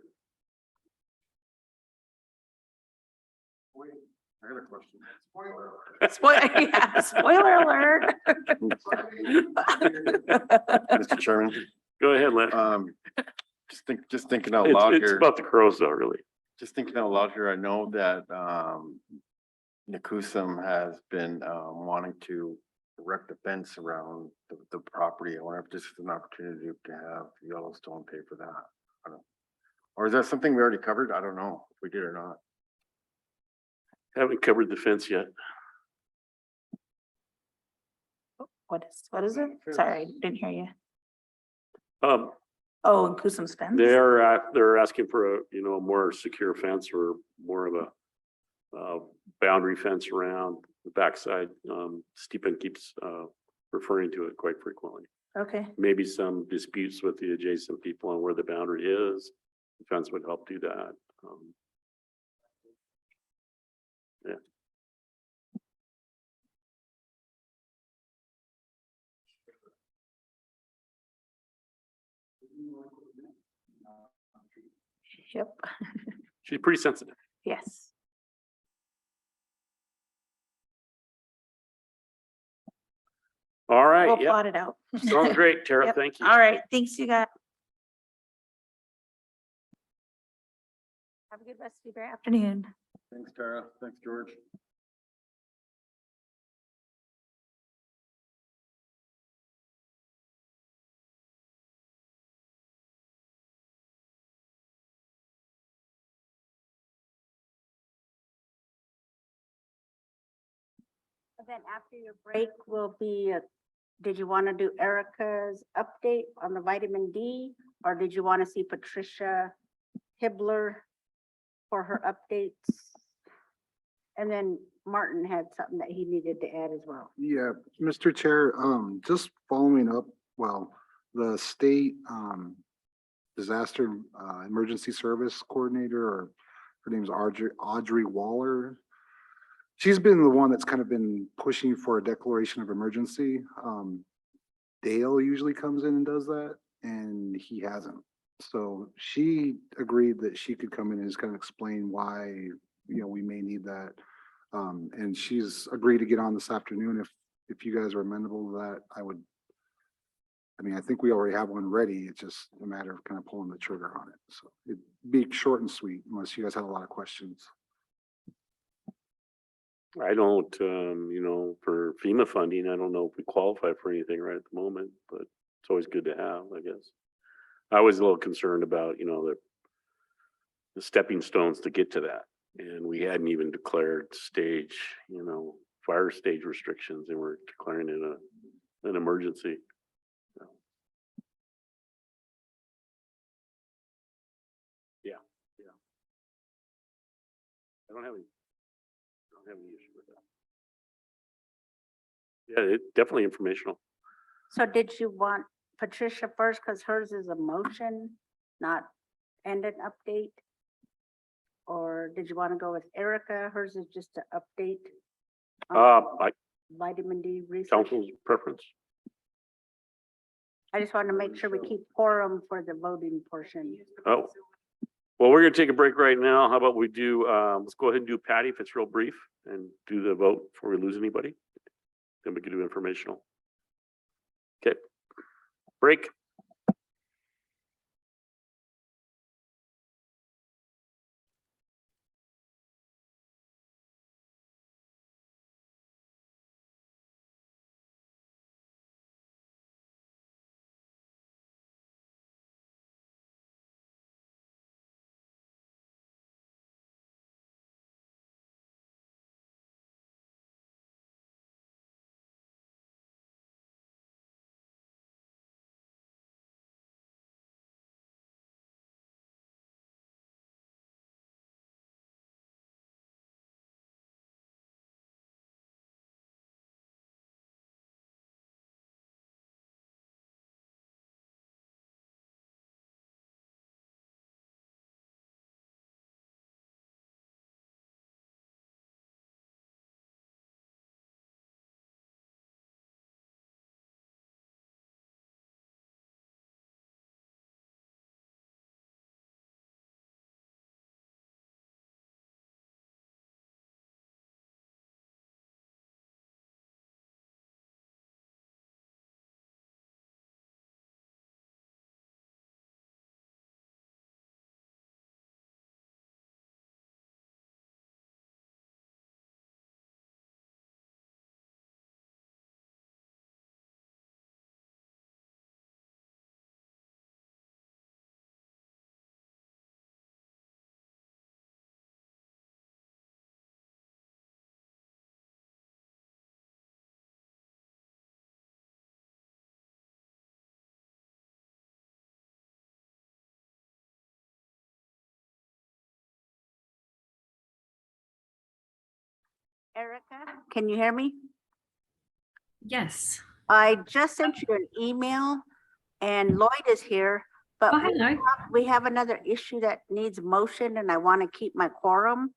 I got a question. Spoiler alert. Mr. Chairman, Go ahead, Len. just thinking out It's loud it's here, about the crows though, really. just thinking out loud here, I know that, Nakusum has been, wanting to erect a fence around the property. I wonder if this is an opportunity to have Yellowstone pay for that. I don't- Or is that something we already covered? I don't know if we did or not. Haven't covered the fence yet. What is it? Sorry, I didn't hear you. Um, Oh, and Kusum's fence? they're asking for a more secure fence or more of a boundary fence around the backside. Stephen keeps referring to it quite frequently. Okay, Maybe some disputes with the adjacent people on where the boundary is. The fence would help do that. Yeah. yep, She's pretty sensitive. yes. All right, We'll yeah, plot it out. sounds great, Tara, Yep. thank you. All right, thanks you guys. Have a good rest of your afternoon. Thanks, Tara. Thanks, George. Then after your break will be, did you want to do Erica's update on the vitamin D? Or did you want to see Patricia Hibbler for her updates? And then Martin had something that he needed to add as well. Yeah, Mr. Chair, just following up, well, the state, disaster, emergency service coordinator, or her name's Audrey Waller. She's been the one that's kind of been pushing for a declaration of emergency. Dale usually comes in and does that, and he hasn't. So she agreed that she could come in and just kind of explain why, we may need that. And she's agreed to get on this afternoon. If you guys are amenable to that, I think we already have one ready. It's just a matter of kind of pulling the trigger on it. So it'd be short and sweet unless you guys have a lot of questions. I don't, for FEMA funding, I don't know if we qualify for anything right at the moment, but it's always good to have, I guess. I was a little concerned about, the stepping stones to get to that, And we hadn't even declared stage, fire stage restrictions, and we're declaring it an emergency. Yeah. I don't have any issue with that. Yeah, it's definitely informational. So did you want Patricia first, because hers is a motion, not and an update? Or did you want to go with Erica? Hers is just an update. on I Vitamin D research. council's preference. I just want to make sure we keep quorum for the voting portion. Oh, well, we're gonna take a break right now. How about we do, let's go ahead and do Patty if it's real brief and do the vote before we lose anybody. Then we can do informational. Okay, break. Erica, can you hear me? Yes. I just sent you an email and Lloyd is here, but Oh, hello. we have another issue that needs motion and I want to keep my quorum.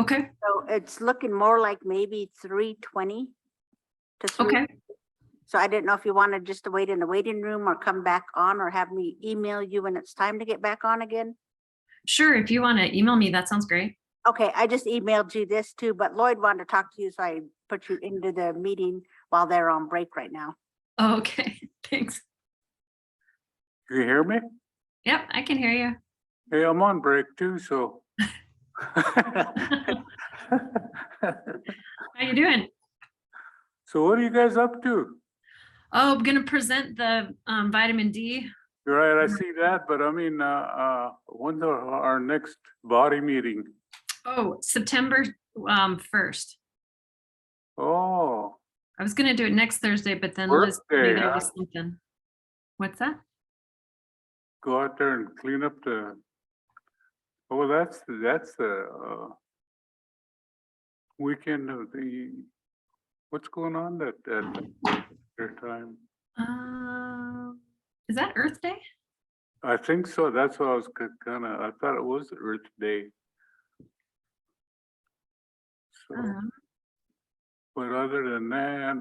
Okay, So it's looking more like maybe 3:20 to 3. okay. So I didn't know if you wanted just to wait in the waiting room or come back on or have me email you when it's time to get back on again. Sure, if you want to email me, that sounds great. Okay, I just emailed you this too, but Lloyd wanted to talk to you, so I put you into the meeting while they're on break right now. Oh, okay, thanks. You hear me? Yep, I can hear you. Hey, I'm on break too, so. How you doing? So what are you guys up to? Oh, I'm gonna present the vitamin D. You're right, I see that, but I mean, when's our next body meeting? Oh, September 1st. Oh, I was gonna do it next Thursday, but then Work Liz told me day, there huh? was something. What's that? go out there and clean up the, oh, that's the weekend of the, what's going on that their time? Is that Earth Day? I think so, that's what I was kind of, I thought it was Earth Day. So. But other than that,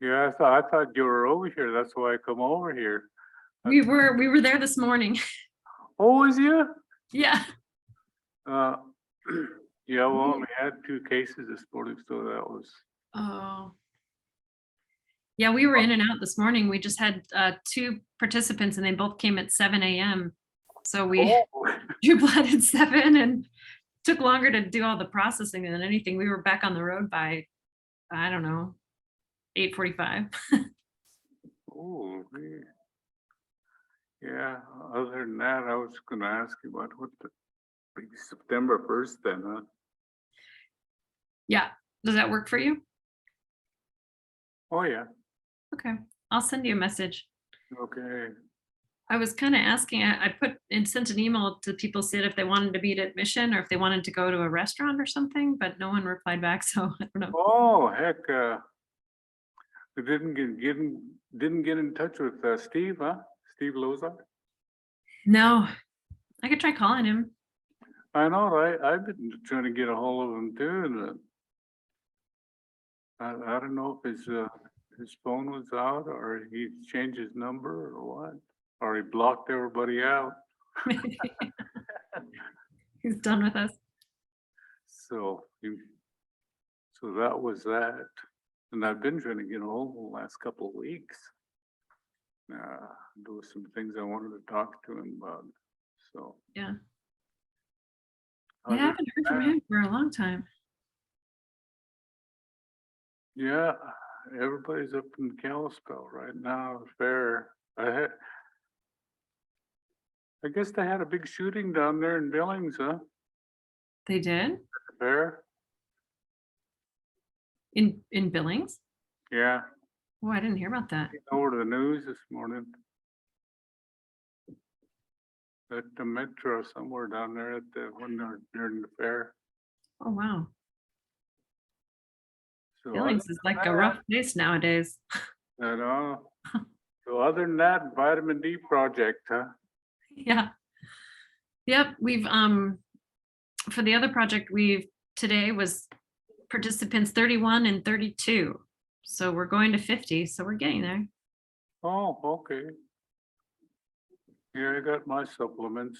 yeah, I thought you were over here. That's why I come over here. We were there this morning. Oh, is you? Yeah. Yeah, we only had 2 cases this morning, so that was. Oh. Yeah, we were in and out this morning. We just had 2 participants and they both came at 7 a.m. So we drew blood at 7 and took longer to do all the processing than anything. We were back on the road by, I don't know, 8:45. Oh, yeah. Other than that, I was gonna ask you about what the Maybe September 1st then, huh? Yeah, does that work for you? Oh, yeah, Okay, I'll send you a message. okay. I was kind of asking, I put and sent an email to people, said if they wanted to be at admission or if they wanted to go to a restaurant or something, but no one replied back, so I don't know. Oh, heck, we didn't get in touch with, Steve, huh? Steve Lozar? No, I could try calling him. I know, right? I've been trying to get a hold of him too, and I don't know if his phone was out or he changed his number or what, or he blocked everybody out. He's done with us. So, so that was that. And I've been trying to get a hold of him the last couple of weeks. There was some things I wanted to talk to him about, so. Yeah. I Other haven't heard from than that, him for a long time. Yeah, everybody's up in Kalispell right now, fair. I guess they had a big shooting down there in Billings, huh? They did Fair? in Billings? Yeah, Oh, I didn't hear about that. over to the news this morning. At the metro somewhere down there when they're during the fair. Oh, wow. So Billings is like a rough place nowadays. I know. So other than that, vitamin D project, huh? Yeah. Yep, we've for the other project, today was participants 31 and 32. So we're going to 50, so we're getting there. Oh, okay. Yeah, I got my supplements.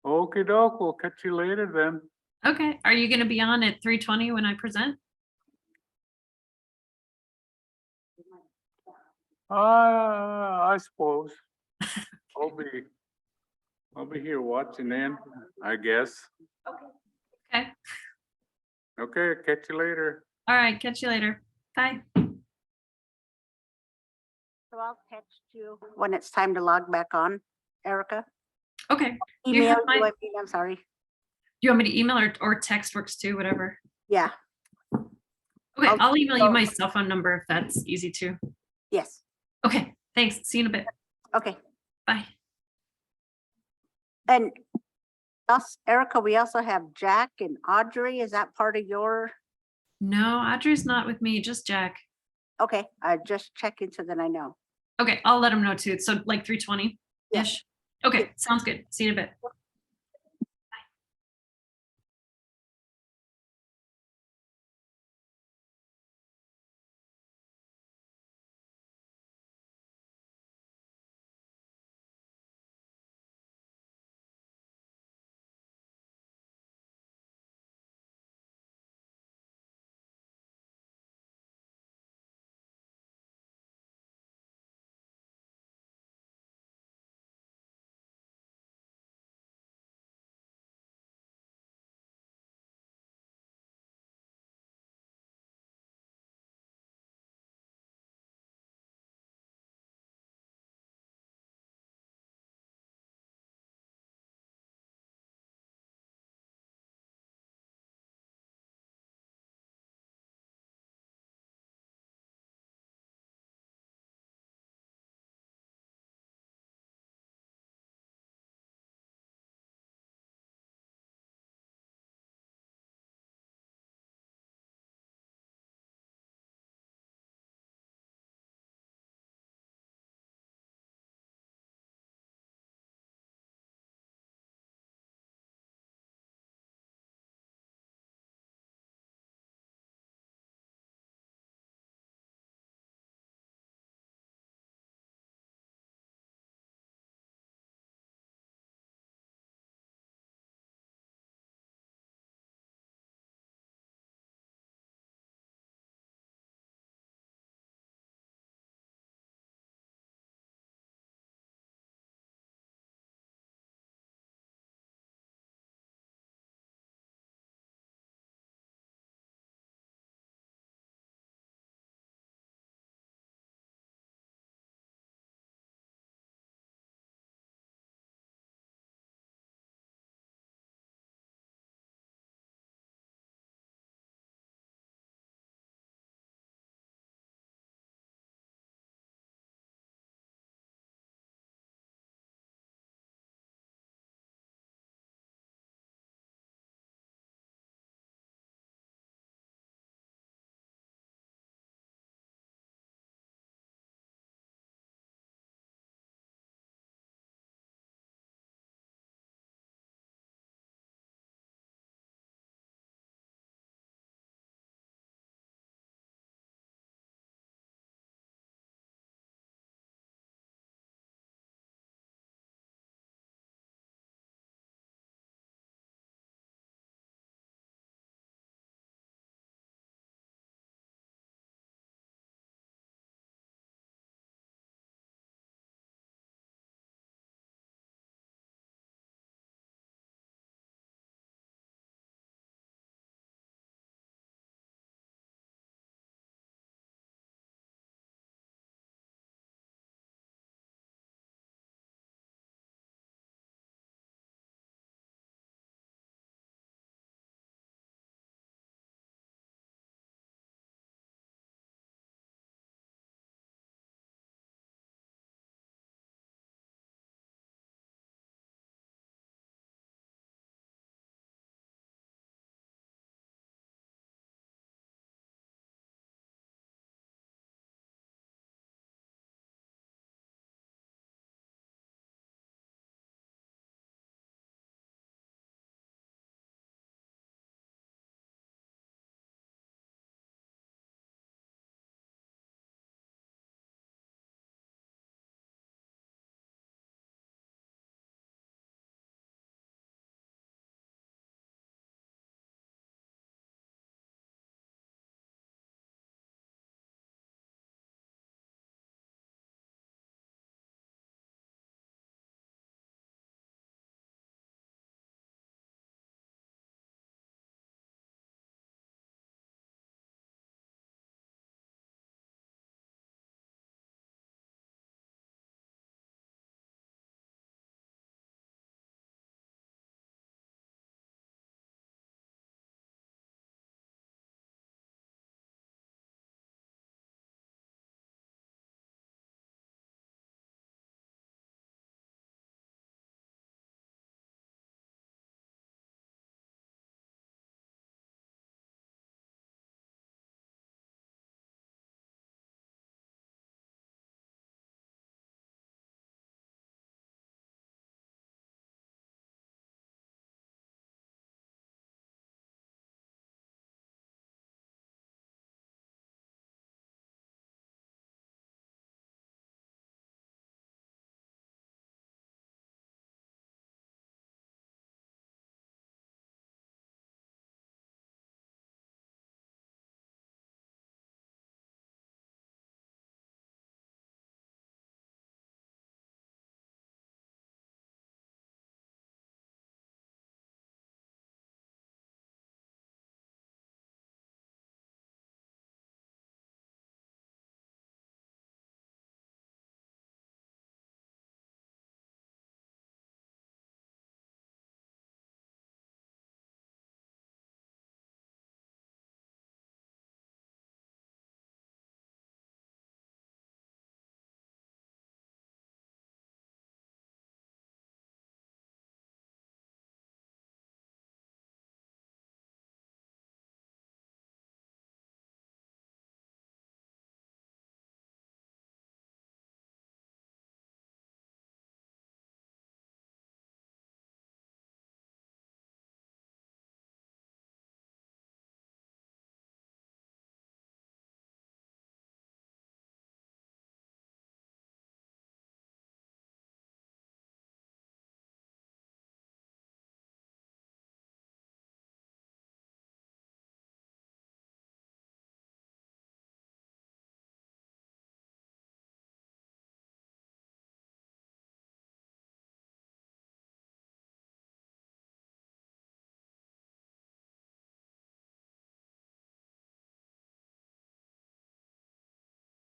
Okey doke, we'll catch you later then. Okay, are you gonna be on at 3:20 when I present? I suppose. I'll be here watching then, I guess. Okay, Okay, catch you later. all right, catch you later. Bye. So I'll text you when it's time to log back on, Erica. Okay, you Email have you, my- I mean, I'm sorry. do you want me to email or text works too, whatever? Yeah, Okay, I'll- I'll email you my cell phone number if that's easy too. yes, Okay, thanks. See you in a bit. okay. Bye. And us, Erica, we also have Jack and Audrey. Is that part of your, No, Audrey's not with me, just Jack. okay, I just check into then I know. Okay, I'll let him know too. So like 3:20-ish? Yes. Okay, sounds good. See you in a bit.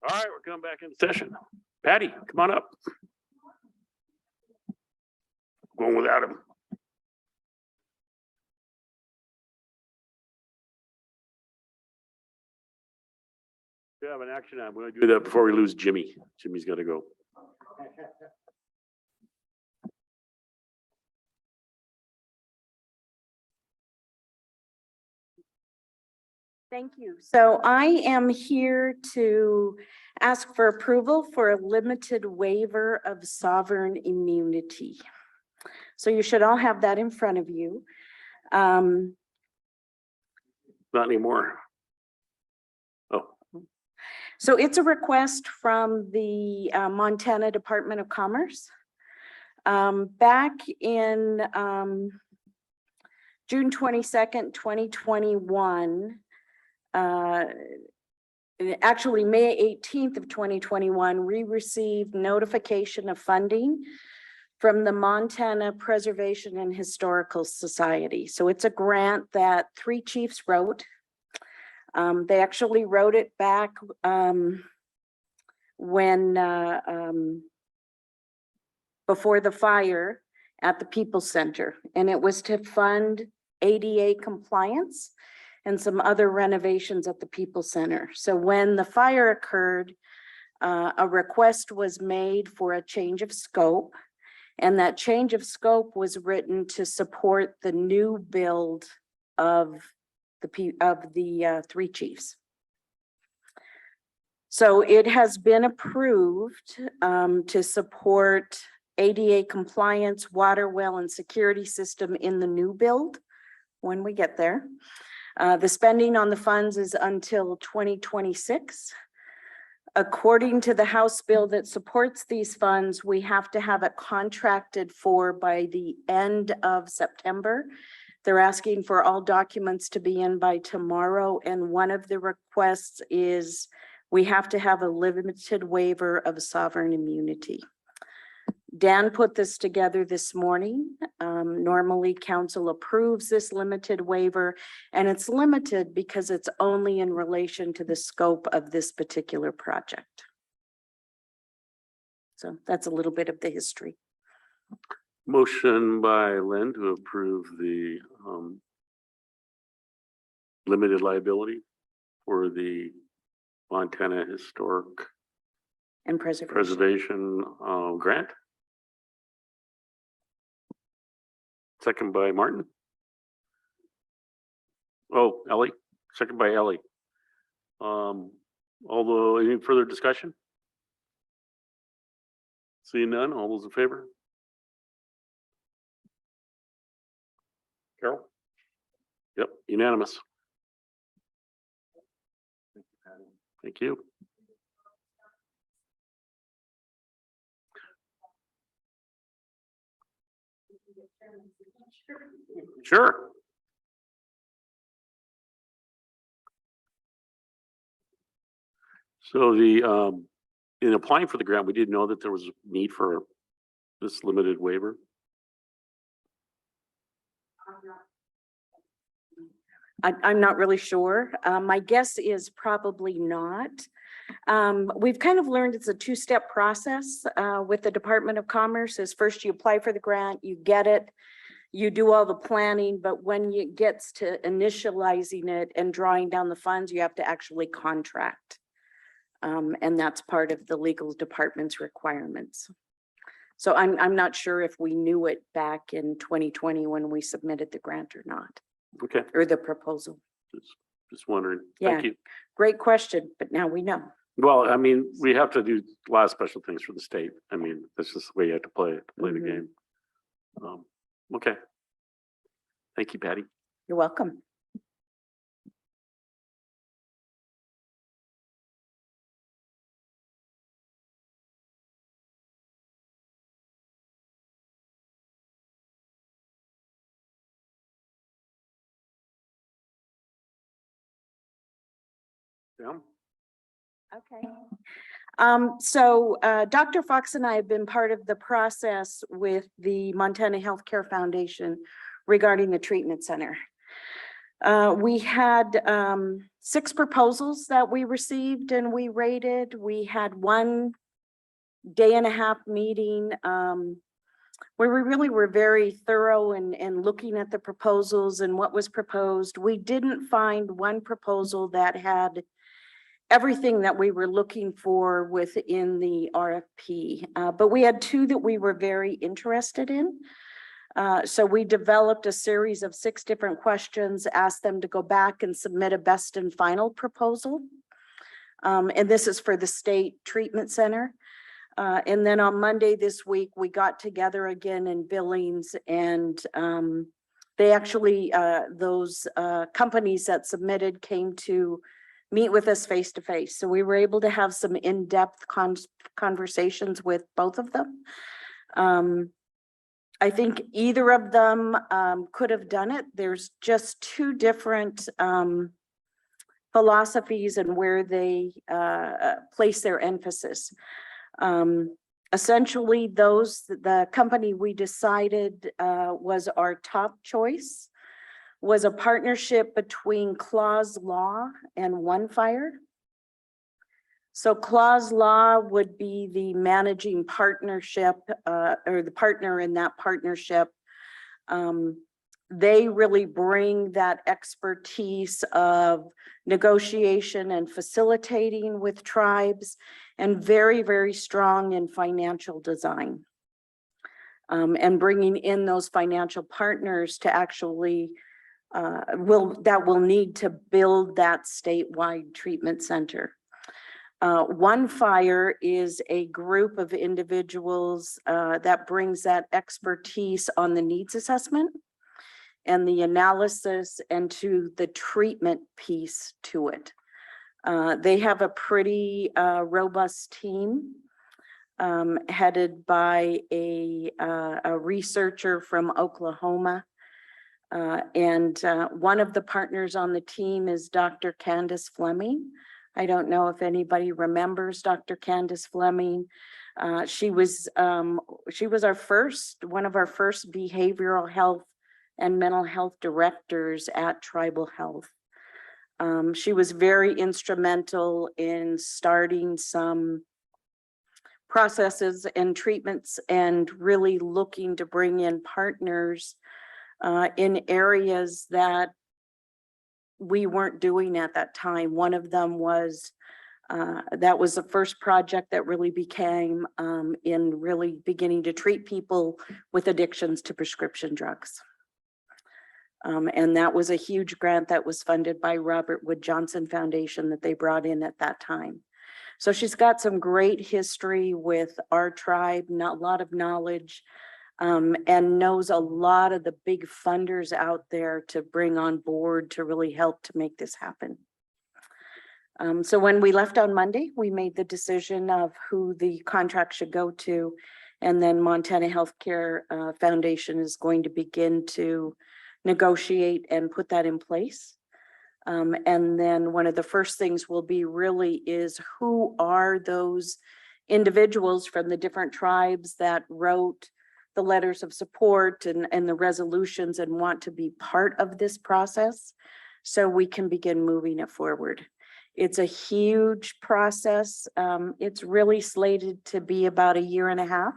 All right, we're coming back into session. Patty, come on up. Going without him. We have an action item. We're gonna do that before we lose Jimmy. Jimmy's gotta go. Thank you. So I am here to ask for approval for a limited waiver of sovereign immunity. So you should all have that in front of you. Not anymore. Oh, So it's a request from the Montana Department of Commerce. Back in June 22nd, 2021, actually May 18th of 2021, we received notification of funding from the Montana Preservation and Historical Society. So it's a grant that 3 chiefs wrote. They actually wrote it back when before the fire at the People's Center, and it was to fund ADA compliance and some other renovations at the People's Center. So when the fire occurred, a request was made for a change of scope, and that change of scope was written to support the new build of the 3 chiefs. So it has been approved to support ADA compliance, water well and security system in the new build when we get there. The spending on the funds is until 2026. According to the House bill that supports these funds, we have to have it contracted for by the end of September. They're asking for all documents to be in by tomorrow, and one of the requests is we have to have a limited waiver of sovereign immunity. Dan put this together this morning. Normally council approves this limited waiver, and it's limited because it's only in relation to the scope of this particular project. So that's a little bit of the history. motion by Len to approve the limited liability for the Montana Historic And preservation. Preservation grant. Second by Martin. Oh, Ellie, second by Ellie. Although, any further discussion? Seeing none, all those in favor? Carol? Yep, unanimous. Thank you. Sure. So in applying for the grant, we didn't know that there was a need for this limited waiver. I'm not really sure. My guess is probably not. We've kind of learned it's a 2-step process with the Department of Commerce. Is first you apply for the grant, you get it, you do all the planning, but when it gets to initializing it and drawing down the funds, you have to actually contract. And that's part of the legal department's requirements. So I'm not sure if we knew it back in 2020 when we submitted the grant or not, Okay, or the proposal. just wondering. Yeah. Thank you. Great question, but now we know. Well, I mean, we have to do a lot of special things for the state. I mean, that's just the way you have to play the Mhm. game. Okay. Thank you, Patty. You're welcome. Yeah. Okay. So Dr. Fox and I have been part of the process with the Montana Healthcare Foundation regarding the treatment center. We had 6 proposals that we received and we rated. We had 1 day and a half meeting, where we really were very thorough in looking at the proposals and what was proposed. We didn't find one proposal that had everything that we were looking for within the RFP, but we had 2 that we were very interested in. So we developed a series of 6 different questions, asked them to go back and submit a best and final proposal. And this is for the state treatment center. And then on Monday this week, we got together again in Billings, and they actually, those companies that submitted came to meet with us face to face. So we were able to have some in-depth conversations with both of them. I think either of them could have done it. There's just 2 different philosophies and where they place their emphasis. Essentially, the company we decided was our top choice was a partnership between Claus Law and One Fire. So Claus Law would be the managing partnership or the partner in that partnership. They really bring that expertise of negotiation and facilitating with tribes, and very, very strong in financial design. And bringing in those financial partners to actually will need to build that statewide treatment center. One Fire is a group of individuals that brings that expertise on the needs assessment and the analysis and to the treatment piece to it. They have a pretty robust team headed by a researcher from Oklahoma. And one of the partners on the team is Dr. Candace Fleming. I don't know if anybody remembers Dr. Candace Fleming. She was one of our first behavioral health and mental health directors at Tribal Health. She was very instrumental in starting some processes and treatments and really looking to bring in partners in areas that we weren't doing at that time. One of them was, that was the first project that really became in really beginning to treat people with addictions to prescription drugs. And that was a huge grant that was funded by Robert Wood Johnson Foundation that they brought in at that time. So she's got some great history with our tribe, not a lot of knowledge, and knows a lot of the big funders out there to bring on board to really help to make this happen. So when we left on Monday, we made the decision of who the contract should go to, and then Montana Healthcare Foundation is going to begin to negotiate and put that in place. And then one of the first things will be really is who are those individuals from the different tribes that wrote the letters of support and the resolutions and want to be part of this process so we can begin moving it forward. It's a huge process. It's really slated to be about 1.5 years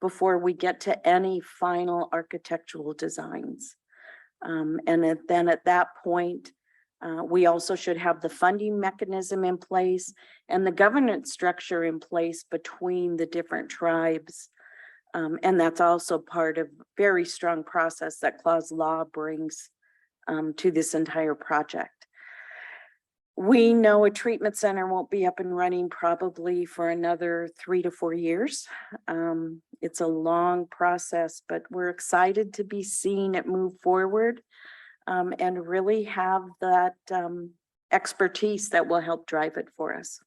before we get to any final architectural designs. And then at that point, we also should have the funding mechanism in place and the governance structure in place between the different tribes. And that's also part of very strong process that Claus Law brings to this entire project. We know a treatment center won't be up and running probably for another 3 to 4 years. It's a long process, but we're excited to be seeing it move forward and really have that expertise that will help drive it for us.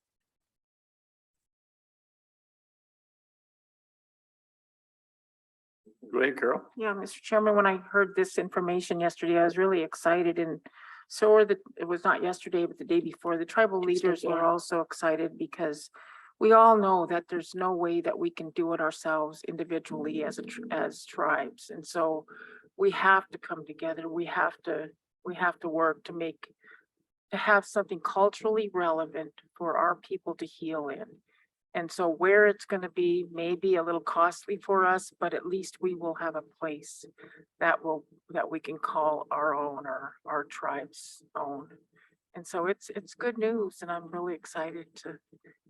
Go ahead, Carol. Yeah, Mr. Chairman, when I heard this information yesterday, I was really excited, and so were it was not yesterday, but the day before, the tribal leaders were also excited because we all know that there's no way that we can do it ourselves individually as tribes. And so we have to come together. We have to work to to have something culturally relevant for our people to heal in. And so where it's gonna be may be a little costly for us, but at least we will have a place that we can call our own or our tribe's own. And so it's good news and I'm really excited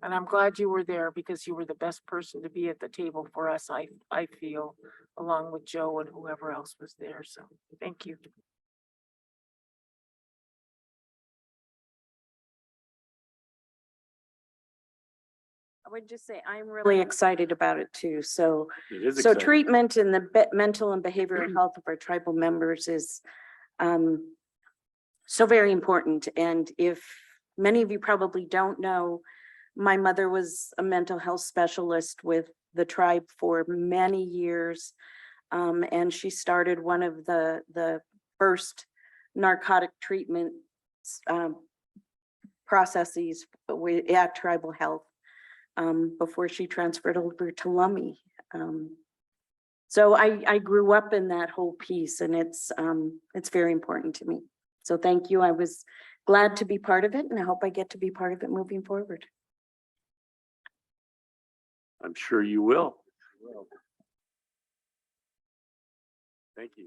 and I'm glad you were there because you were the best person to be at the table for us, I feel, along with Joe and whoever else was there. So thank you. I would just say I'm really excited about it too. So, It is so exciting. treatment and the mental and behavioral health of our tribal members is so very important. And if many of you probably don't know, my mother was a mental health specialist with the tribe for many years. And she started one of the first narcotic treatment processes at Tribal Health before she transferred over to Lummi. So I grew up in that whole piece and it's very important to me. So thank you. I was glad to be part of it and I hope I get to be part of it moving forward. I'm sure you will. Thank you.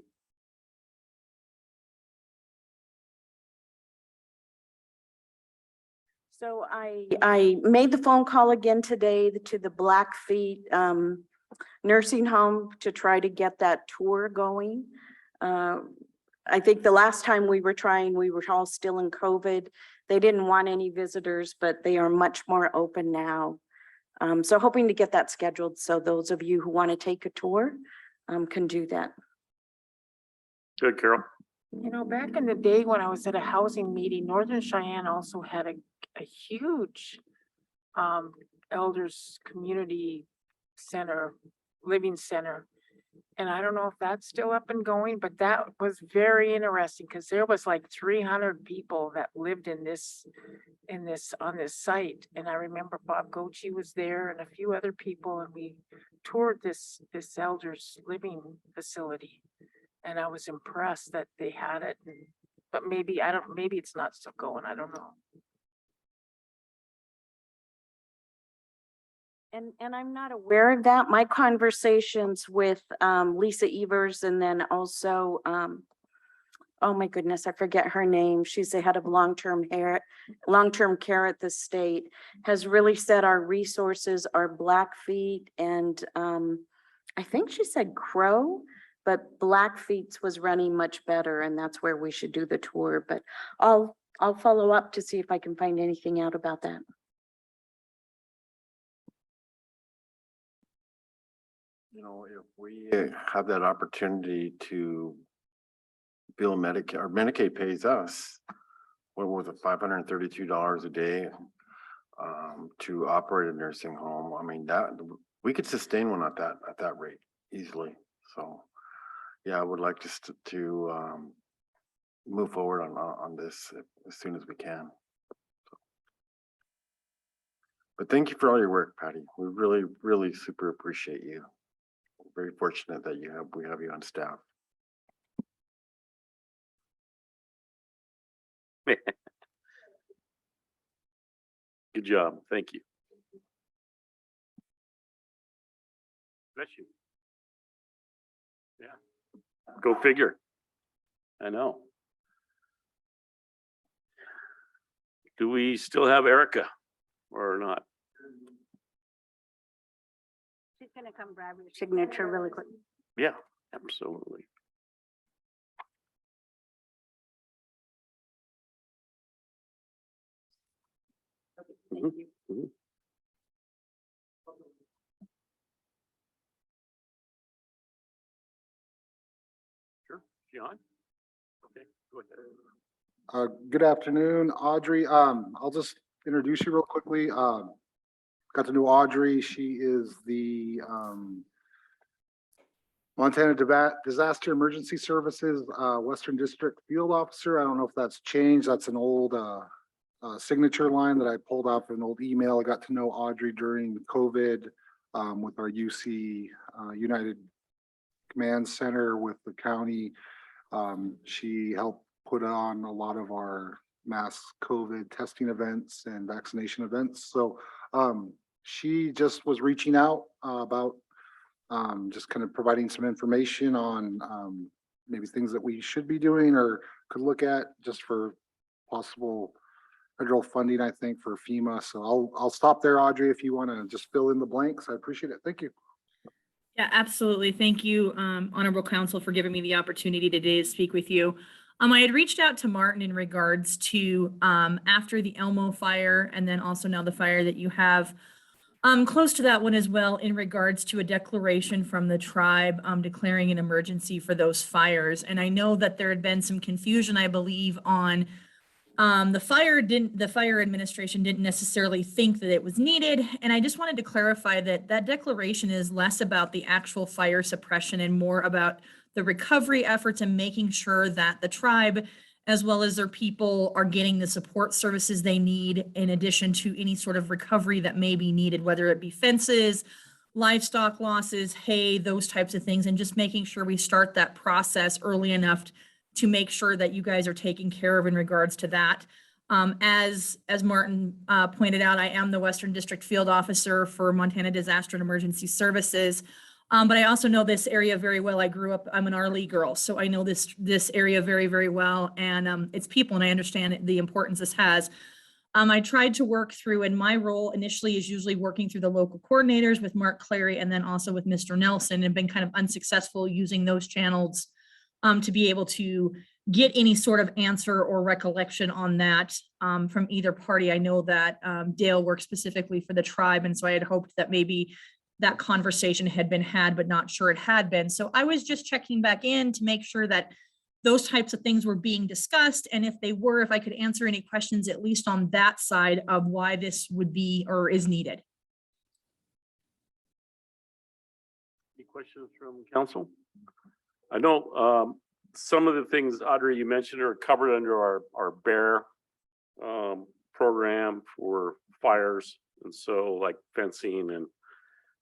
So I made the phone call again today to the Blackfeet nursing home to try to get that tour going. I think the last time we were trying, we were all still in COVID. They didn't want any visitors, but they are much more open now. So hoping to get that scheduled. So those of you who want to take a tour can do that. Good, Carol. You know, back in the day when I was at a housing meeting, Northern Cheyenne also had a huge elders community center, living center. And I don't know if that's still up and going, but that was very interesting because there was like 300 people that lived on this site. And I remember Bob Gochi was there and a few other people, and we toured this elders living facility. And I was impressed that they had it, but maybe it's not still going. I don't know. And I'm not aware of that. My conversations with Lisa Evers and then also, oh my goodness, I forget her name. She's the head of long-term care at the state, has really said our resources are Blackfeet and I think she said Crow, but Blackfeet's was running much better and that's where we should do the tour. But I'll follow up to see if I can find anything out about that. You know, if we have that opportunity to bill Medicaid, or Medicaid pays us, what was it, $532 a day to operate a nursing home. I mean, that we could sustain one at that rate easily. So yeah, I would like to move forward on this as soon as we can. But thank you for all your work, Patty. We really, really super appreciate you. We're very fortunate that we have you on staff. Good job. Thank you. Bless you. Yeah. Go figure. I know. Do we still have Erica or not? She's gonna come grab your signature really quick. Yeah, absolutely. Thank you. Mhm. Sure, John? Okay, go ahead. Good afternoon, Audrey. I'll just introduce you real quickly. Got to know Audrey. She is the Montana Disaster Emergency Services Western District Field Officer. I don't know if that's changed. That's an old signature line that I pulled off an old email. I got to know Audrey during COVID with our UC United Command Center with the county. She helped put on a lot of our mass COVID testing events and vaccination events. So she just was reaching out about just kind of providing some information on maybe things that we should be doing or could look at just for possible federal funding, I think, for FEMA. So I'll stop there, Audrey, if you want to just fill in the blanks. I appreciate it. Thank you. Yeah, absolutely. Thank you, Honorable Counsel, for giving me the opportunity today to speak with you. I had reached out to Martin in regards to after the Elmo fire and then also now the fire that you have close to that one as well in regards to a declaration from the tribe declaring an emergency for those fires. And I know that there had been some confusion, I believe, on the fire administration didn't necessarily think that it was needed. And I just wanted to clarify that that declaration is less about the actual fire suppression and more about the recovery efforts and making sure that the tribe, as well as their people, are getting the support services they need in addition to any sort of recovery that may be needed, whether it be fences, livestock losses, hay, those types of things, and just making sure we start that process early enough to make sure that you guys are taken care of in regards to that. As Martin pointed out, I am the Western District Field Officer for Montana Disaster and Emergency Services. But I also know this area very well. I grew up, I'm an RLE girl, so I know this area very, very well, and its people, and I understand the importance this has. I tried to work through, and my role initially is usually working through the local coordinators with Mark Clary and then also with Mr. Nelson, and been kind of unsuccessful using those channels to be able to get any sort of answer or recollection on that from either party. I know that Dale worked specifically for the tribe, and so I had hoped that maybe that conversation had been had, but not sure it had been. So I was just checking back in to make sure that those types of things were being discussed. And if they were, if I could answer any questions, at least on that side of why this would be or is needed. Any questions from council? I know some of the things, Audrey, you mentioned are covered under our BEAR program for fires. And so like fencing and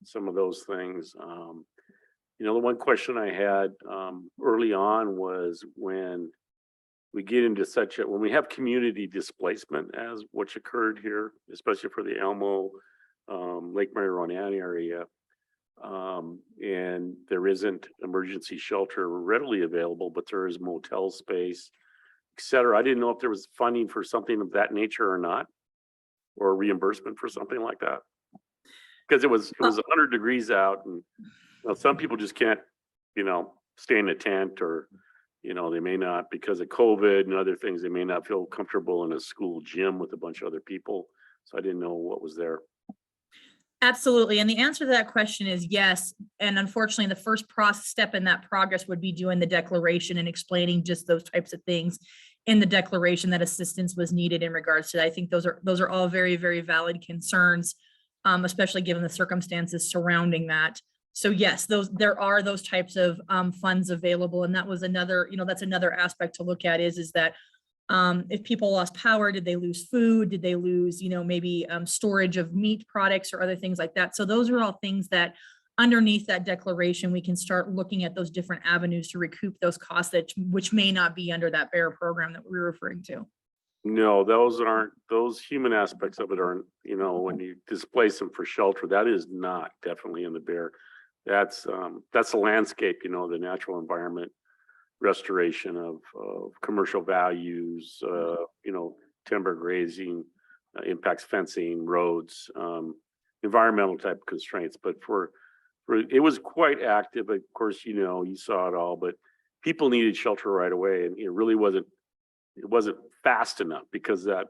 some of those things. You know, the one question I had early on was when we get into when we have community displacement as what's occurred here, especially for the Elmo, Lake Marijuana area, and there isn't emergency shelter readily available, but there is motel space, et cetera. I didn't know if there was funding for something of that nature or not, or reimbursement for something like that. Because it was 100 degrees out, and you know, some people just can't, you know, stay in a tent, or you know, they may not, because of COVID and other things, they may not feel comfortable in a school gym with a bunch of other people. So I didn't know what was there. Absolutely. And the answer to that question is yes. And unfortunately, the first step in that progress would be doing the declaration and explaining just those types of things in the declaration that assistance was needed in regards to that. I think those are all very, very valid concerns, especially given the circumstances surrounding that. So yes, there are those types of funds available. And that was another, you know, that's another aspect to look at is that if people lost power, did they lose food? Did they lose, you know, maybe storage of meat products or other things like that? So those are all things that underneath that declaration, we can start looking at those different avenues to recoup those costs which may not be under that BEAR program that we're referring to. No, those human aspects of it aren't, you know, when you displace them for shelter, that is not definitely in the BEAR. That's the landscape, you know, the natural environment, restoration of commercial values, you know, timber grazing, impacts fencing, roads, environmental type constraints. But for it was quite active. Of course, you know, you saw it all, but people needed shelter right away, and it really wasn't fast enough because that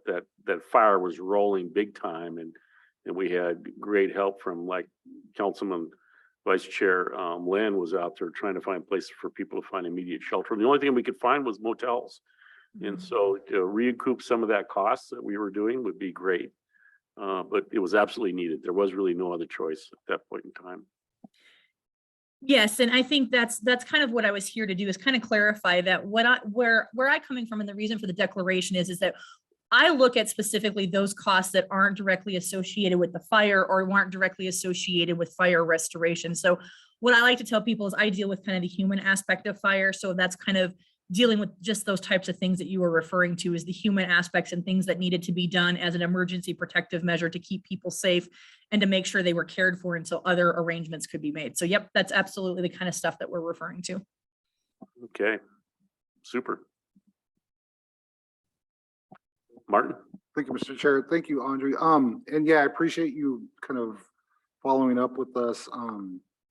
fire was rolling big time, and we had great help from like Councilman Vice Chair Lynn was out there trying to find places for people to find immediate shelter. And the only thing we could find was motels. And so to recoup some of that cost that we were doing would be great. But it was absolutely needed. There was really no other choice at that point in time. Yes, and I think that's kind of what I was here to do, is kind of clarify that where I'm coming from, and the reason for the declaration is that I look at specifically those costs that aren't directly associated with the fire or weren't directly associated with fire restoration. So what I like to tell people is I deal with kind of the human aspect of fire. So that's kind of dealing with just those types of things that you were referring to, is the human aspects and things that needed to be done as an emergency protective measure to keep people safe and to make sure they were cared for until other arrangements could be made. So yep, that's absolutely the kind of stuff that we're referring to. Okay, super. Martin? Thank you, Mr. Chair. Thank you, Andre. And yeah, I appreciate you kind of following up with us.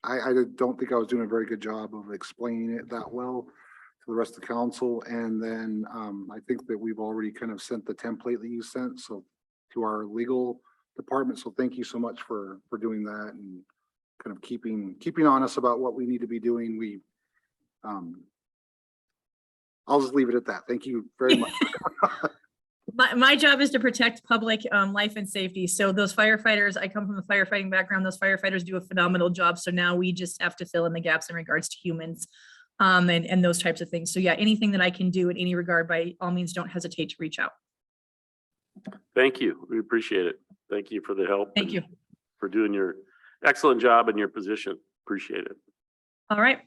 I don't think I was doing a very good job of explaining it that well to the rest of the council. And then I think that we've already kind of sent the template that you sent so to our legal department. So thank you so much for doing that and kind of keeping on us about what we need to be doing. I'll just leave it at that. Thank you very much. My job is to protect public life and safety. So those firefighters, I come from a firefighting background, those firefighters do a phenomenal job. So now we just have to fill in the gaps in regards to humans and those types of things. So yeah, anything that I can do in any regard, by all means, don't hesitate to reach out. Thank you. We appreciate it. Thank you for the help. Thank you. For doing your excellent job in your position. Appreciate it. All right.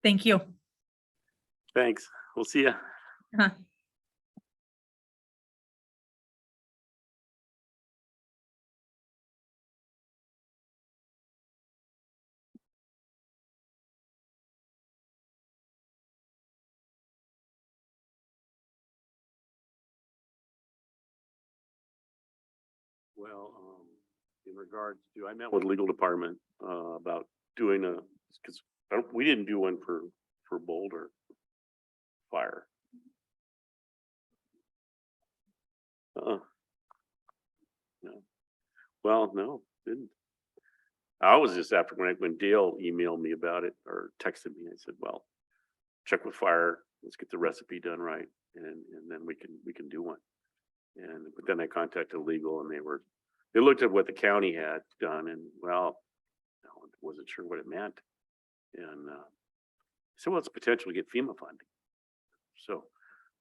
Thank you. Thanks. We'll see you. Well, in regards to, I met with legal department about doing because we didn't do one for Boulder fire. No. Well, no, didn't. I was just after when Dale emailed me about it or texted me, I said, well, check with fire, let's get the recipe done right, and then we can do one. But then I contacted legal and they looked at what the county had done and well, I wasn't sure what it meant. And so well, it's potential to get FEMA funding. So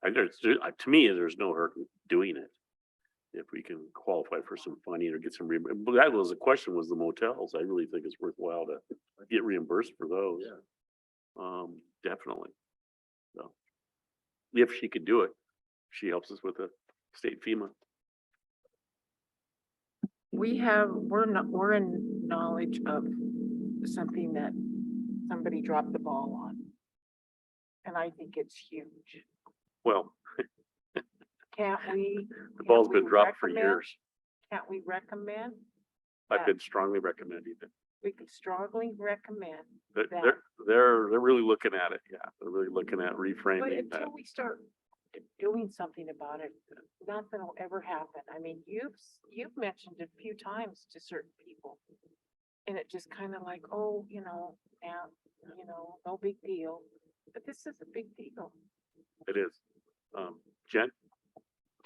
to me, there's no hurt in doing it. If we can qualify for some funding or get some but that was the question, was the motels. I really think it's worthwhile to get reimbursed for those. Yeah. Definitely. So if she could do it, she helps us with the state FEMA. We're in knowledge of something that somebody dropped the ball on. And I think it's huge. Well, Can't we? the ball's can't we been dropped for recommend- years. Can't we recommend? I've that been strongly recommending it. We could strongly recommend They're, that. they're really looking at it. Yeah, they're really looking at But reframing that. until we start doing something about it, nothing will ever happen. I mean, you've mentioned it a few times to certain people. And it just kind of like, oh, now, no big deal. But this is a big deal. It is. Jen?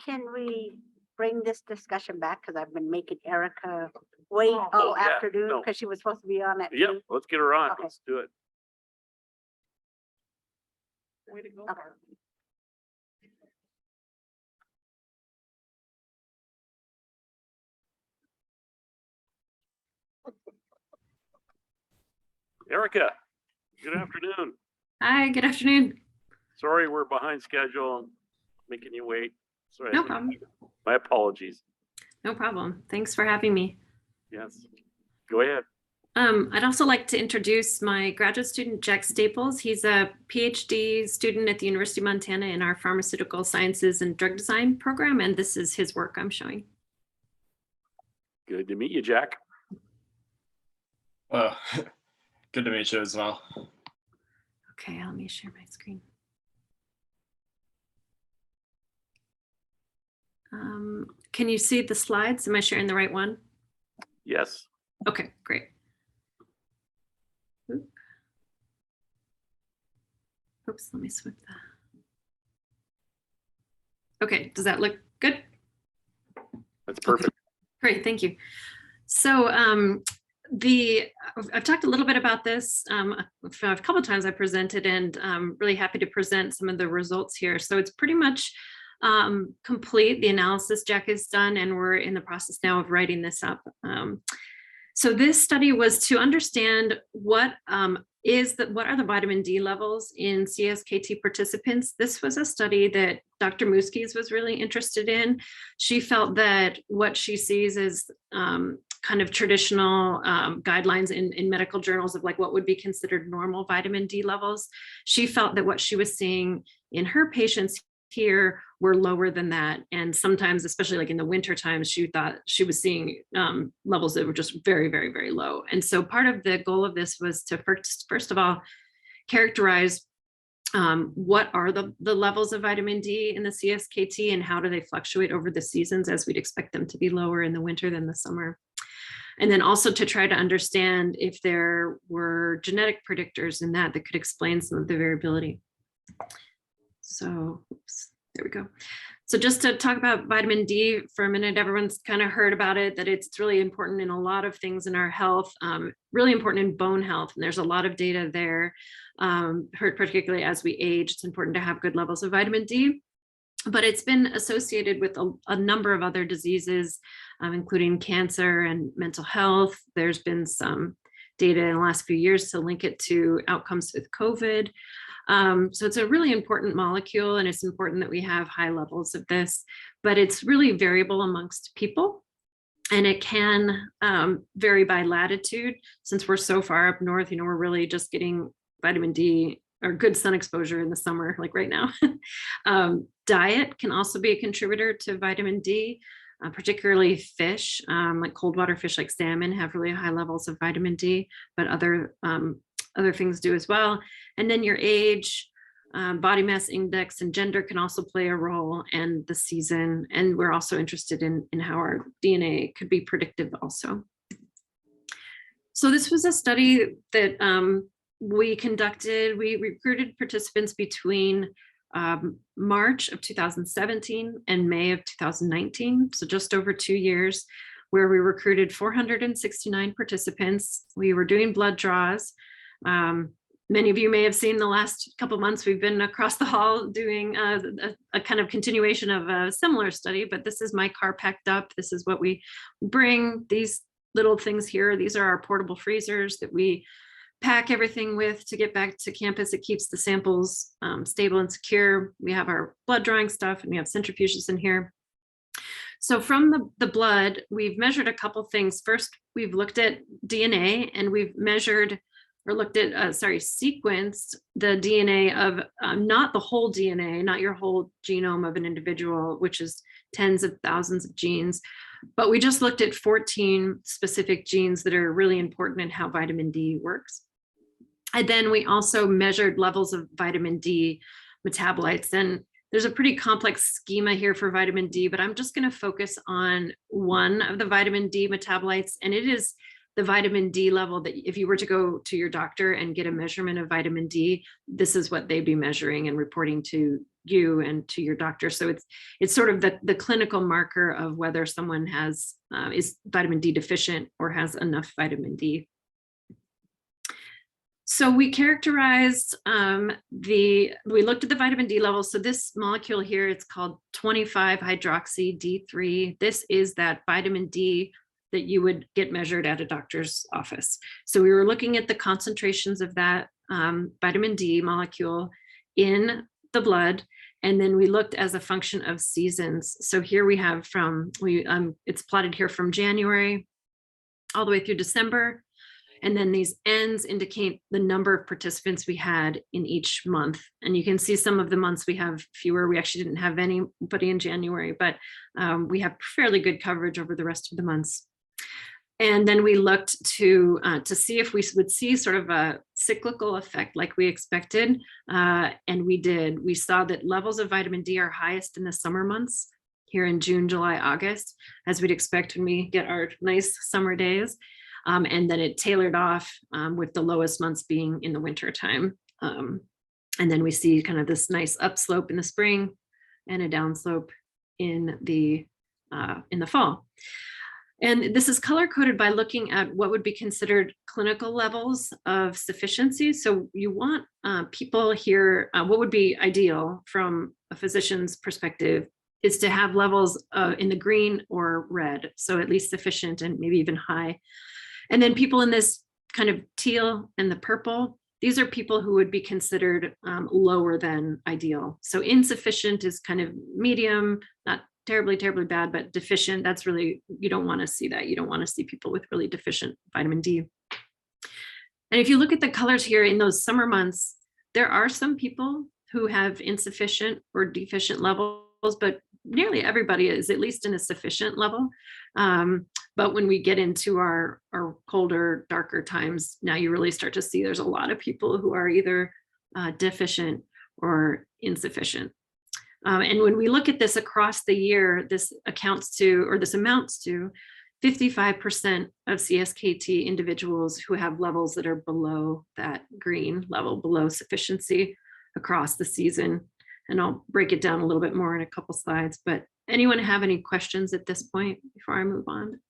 Can we bring this discussion back? Because I've been making Erica wait Oh, all yeah, afternoon no. because she was supposed to be on at Yep, 2. let's get her on. Okay. Let's do it. Way to go, Okay. Mark. Erica, good afternoon. Hi, good afternoon. Sorry, we're behind schedule, making you wait. Sorry. No problem. My apologies. No problem. Thanks for having me. Yes. Go ahead. I'd also like to introduce my graduate student, Jack Staples. He's a PhD student at the University of Montana in our Pharmaceutical Sciences and Drug Design program, and this is his work I'm showing. Good to meet you, Jack. Well, good to meet you as well. Okay, let me share my screen. Can you see the slides? Am I sharing the right one? Yes. Okay, great. Oops, let me swip that. Okay, does that look good? That's perfect. Great, thank you. So I've talked a little bit about this a couple of times I presented, and I'm really happy to present some of the results here. So it's pretty much complete, the analysis Jack has done, and we're in the process now of writing this up. So this study was to understand what is that what are the vitamin D levels in CSKT participants? This was a study that Dr. Muskies was really interested in. She felt that what she sees is kind of traditional guidelines in medical journals of like what would be considered normal vitamin D levels. She felt that what she was seeing in her patients here were lower than that. And sometimes, especially like in the winter times, she thought she was seeing levels that were just very, very, very low. And so part of the goal of this was to first of all, characterize what are the levels of vitamin D in the CSKT and how do they fluctuate over the seasons, as we'd expect them to be lower in the winter than the summer. And then also to try to understand if there were genetic predictors in that could explain some of the variability. So, oops, there we go. So just to talk about vitamin D for a minute, everyone's kind of heard about it, that it's really important in a lot of things in our health, really important in bone health. And there's a lot of data there, heard particularly as we age, it's important to have good levels of vitamin D. But it's been associated with a number of other diseases, including cancer and mental health. There's been some data in the last few years to link it to outcomes with COVID. So it's a really important molecule, and it's important that we have high levels of this, but it's really variable amongst people. And it can vary by latitude. Since we're so far up north, we're really just getting vitamin D or good sun exposure in the summer, like right now. Diet can also be a contributor to vitamin D, particularly fish, like cold water fish like salmon have really high levels of vitamin D, but other things do as well. And then your age, body mass index, and gender can also play a role, and the season. And we're also interested in how our DNA could be predictive also. So this was a study that we conducted. We recruited participants between March of 2017 and May of 2019, so just over 2 years, where we recruited 469 participants. We were doing blood draws. Many of you may have seen the last couple months, we've been across the hall doing a kind of continuation of a similar study, but this is my car packed up. This is what we bring, these little things here. These are our portable freezers that we pack everything with to get back to campus. It keeps the samples stable and secure. We have our blood drawing stuff, and we have centrifuges in here. So from the blood, we've measured a couple things. First, we've looked at DNA, and we've measured or looked at, sequenced the DNA of not the whole DNA, not your whole genome of an individual, which is tens of thousands of genes, but we just looked at 14 specific genes that are really important in how vitamin D works. And then we also measured levels of vitamin D metabolites. And there's a pretty complex schema here for vitamin D, but I'm just going to focus on one of the vitamin D metabolites. And it is the vitamin D level that if you were to go to your doctor and get a measurement of vitamin D, this is what they'd be measuring and reporting to you and to your doctor. So it's sort of the clinical marker of whether someone is vitamin D deficient or has enough vitamin D. So we characterized we looked at the vitamin D level. So this molecule here, it's called 25-hydroxy D3. This is that vitamin D that you would get measured at a doctor's office. So we were looking at the concentrations of that vitamin D molecule in the blood, and then we looked as a function of seasons. So here we have it's plotted here from January all the way through December. And then these ends indicate the number of participants we had in each month. And you can see some of the months we have fewer. We actually didn't have anybody in January, but we have fairly good coverage over the rest of the months. And then we looked to see if we would see sort of a cyclical effect like we expected. And we did. We saw that levels of vitamin D are highest in the summer months here in June, July, August, as we'd expect when we get our nice summer days. And then it tailored off with the lowest months being in the winter time. And then we see kind of this nice upslope in the spring and a downslope in the fall. And this is color coded by looking at what would be considered clinical levels of sufficiency. So you want people here, what would be ideal from a physician's perspective is to have levels in the green or red. So at least sufficient and maybe even high. And then people in this kind of teal and the purple, these are people who would be considered lower than ideal. So insufficient is kind of medium, not terribly, terribly bad, but deficient, that's really, you don't want to see that. You don't want to see people with really deficient vitamin D. And if you look at the colors here in those summer months, there are some people who have insufficient or deficient levels, but nearly everybody is at least in a sufficient level. But when we get into our colder, darker times, now you really start to see there's a lot of people who are either deficient or insufficient. And when we look at this across the year, this amounts to 55% of CSKT individuals who have levels that are below that green level, below sufficiency across the season. And I'll break it down a little bit more in a couple slides, but anyone have any questions at this point before I move on?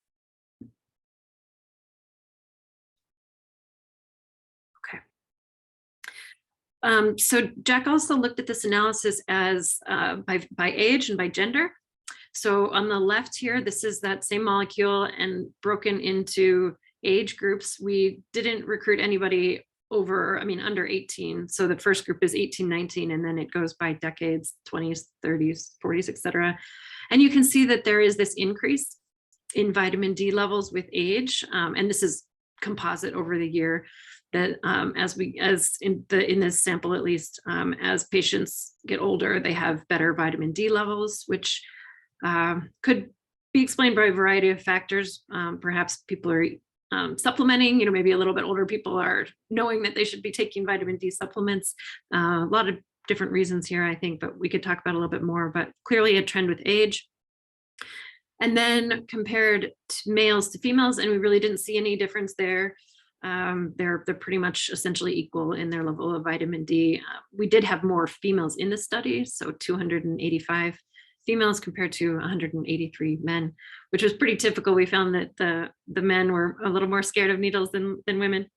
Okay. So Jack also looked at this analysis as by age and by gender. So on the left here, this is that same molecule and broken into age groups. We didn't recruit anybody under 18. So the first group is 18, 19, and then it goes by decades, 20s, 30s, 40s, et cetera. And you can see that there is this increase in vitamin D levels with age. And this is composite over the year, that as in this sample, at least, as patients get older, they have better vitamin D levels, which could be explained by a variety of factors. Perhaps people are supplementing, maybe a little bit older people are knowing that they should be taking vitamin D supplements. A lot of different reasons here, I think, but we could talk about a little bit more, but clearly a trend with age. And then compared to males to females, and we really didn't see any difference there. They're pretty much essentially equal in their level of vitamin D. We did have more females in the study, so 285 females compared to 183 men, which was pretty typical. We found that the men were a little more scared of needles than women.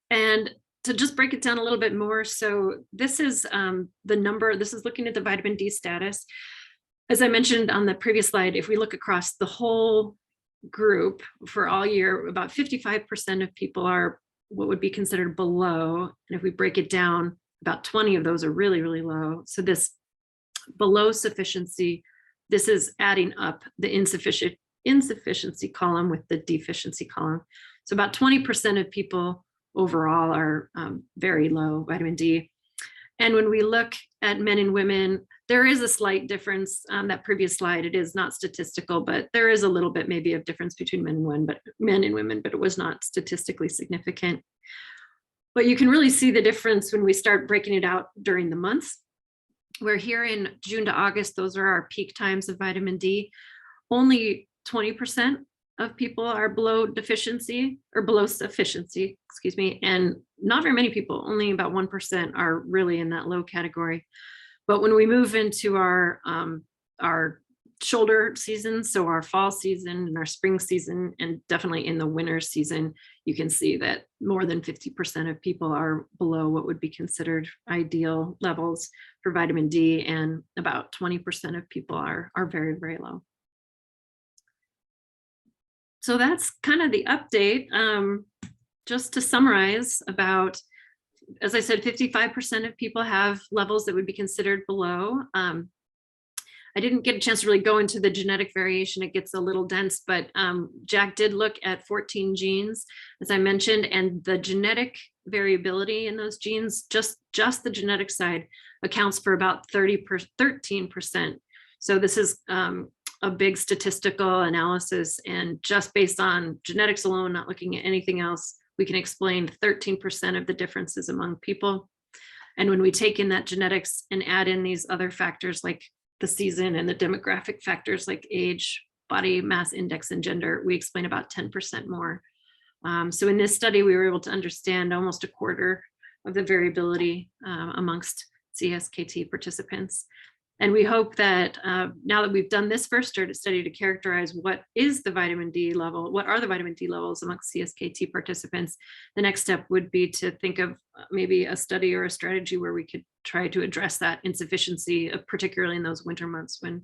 And to just break it down a little bit more, so this is the number, this is looking at the vitamin D status. As I mentioned on the previous slide, if we look across the whole group for all year, about 55% of people are what would be considered below. And if we break it down, about 20 of those are really, really low. So this below sufficiency, this is adding up the insufficiency column with the deficiency column. So about 20% of people overall are very low vitamin D. And when we look at men and women, there is a slight difference on that previous slide. It is not statistical, but there is a little bit maybe of difference between men and women, but it was not statistically significant. But you can really see the difference when we start breaking it out during the months. We're here in June to August, those are our peak times of vitamin D. Only 20% of people are below deficiency or below sufficiency, excuse me, and not very many people, only about 1% are really in that low category. But when we move into our shoulder season, so our fall season and our spring season, and definitely in the winter season, you can see that more than 50% of people are below what would be considered ideal levels for vitamin D, and about 20% of people are very, very low. So that's kind of the update. Just to summarize, about, as I said, 55% of people have levels that would be considered below. I didn't get a chance to really go into the genetic variation. It gets a little dense, but Jack did look at 14 genes, as I mentioned, and the genetic variability in those genes, just the genetic side, accounts for about 13%. So this is a big statistical analysis, and just based on genetics alone, not looking at anything else, we can explain 13% of the differences among people. And when we take in that genetics and add in these other factors like the season and the demographic factors like age, body mass index, and gender, we explain about 10% more. So in this study, we were able to understand almost a quarter of the variability amongst CSKT participants. And we hope that now that we've done this first study to characterize what is the vitamin D level, what are the vitamin D levels amongst CSKT participants, the next step would be to think of maybe a study or a strategy where we could try to address that insufficiency, particularly in those winter months when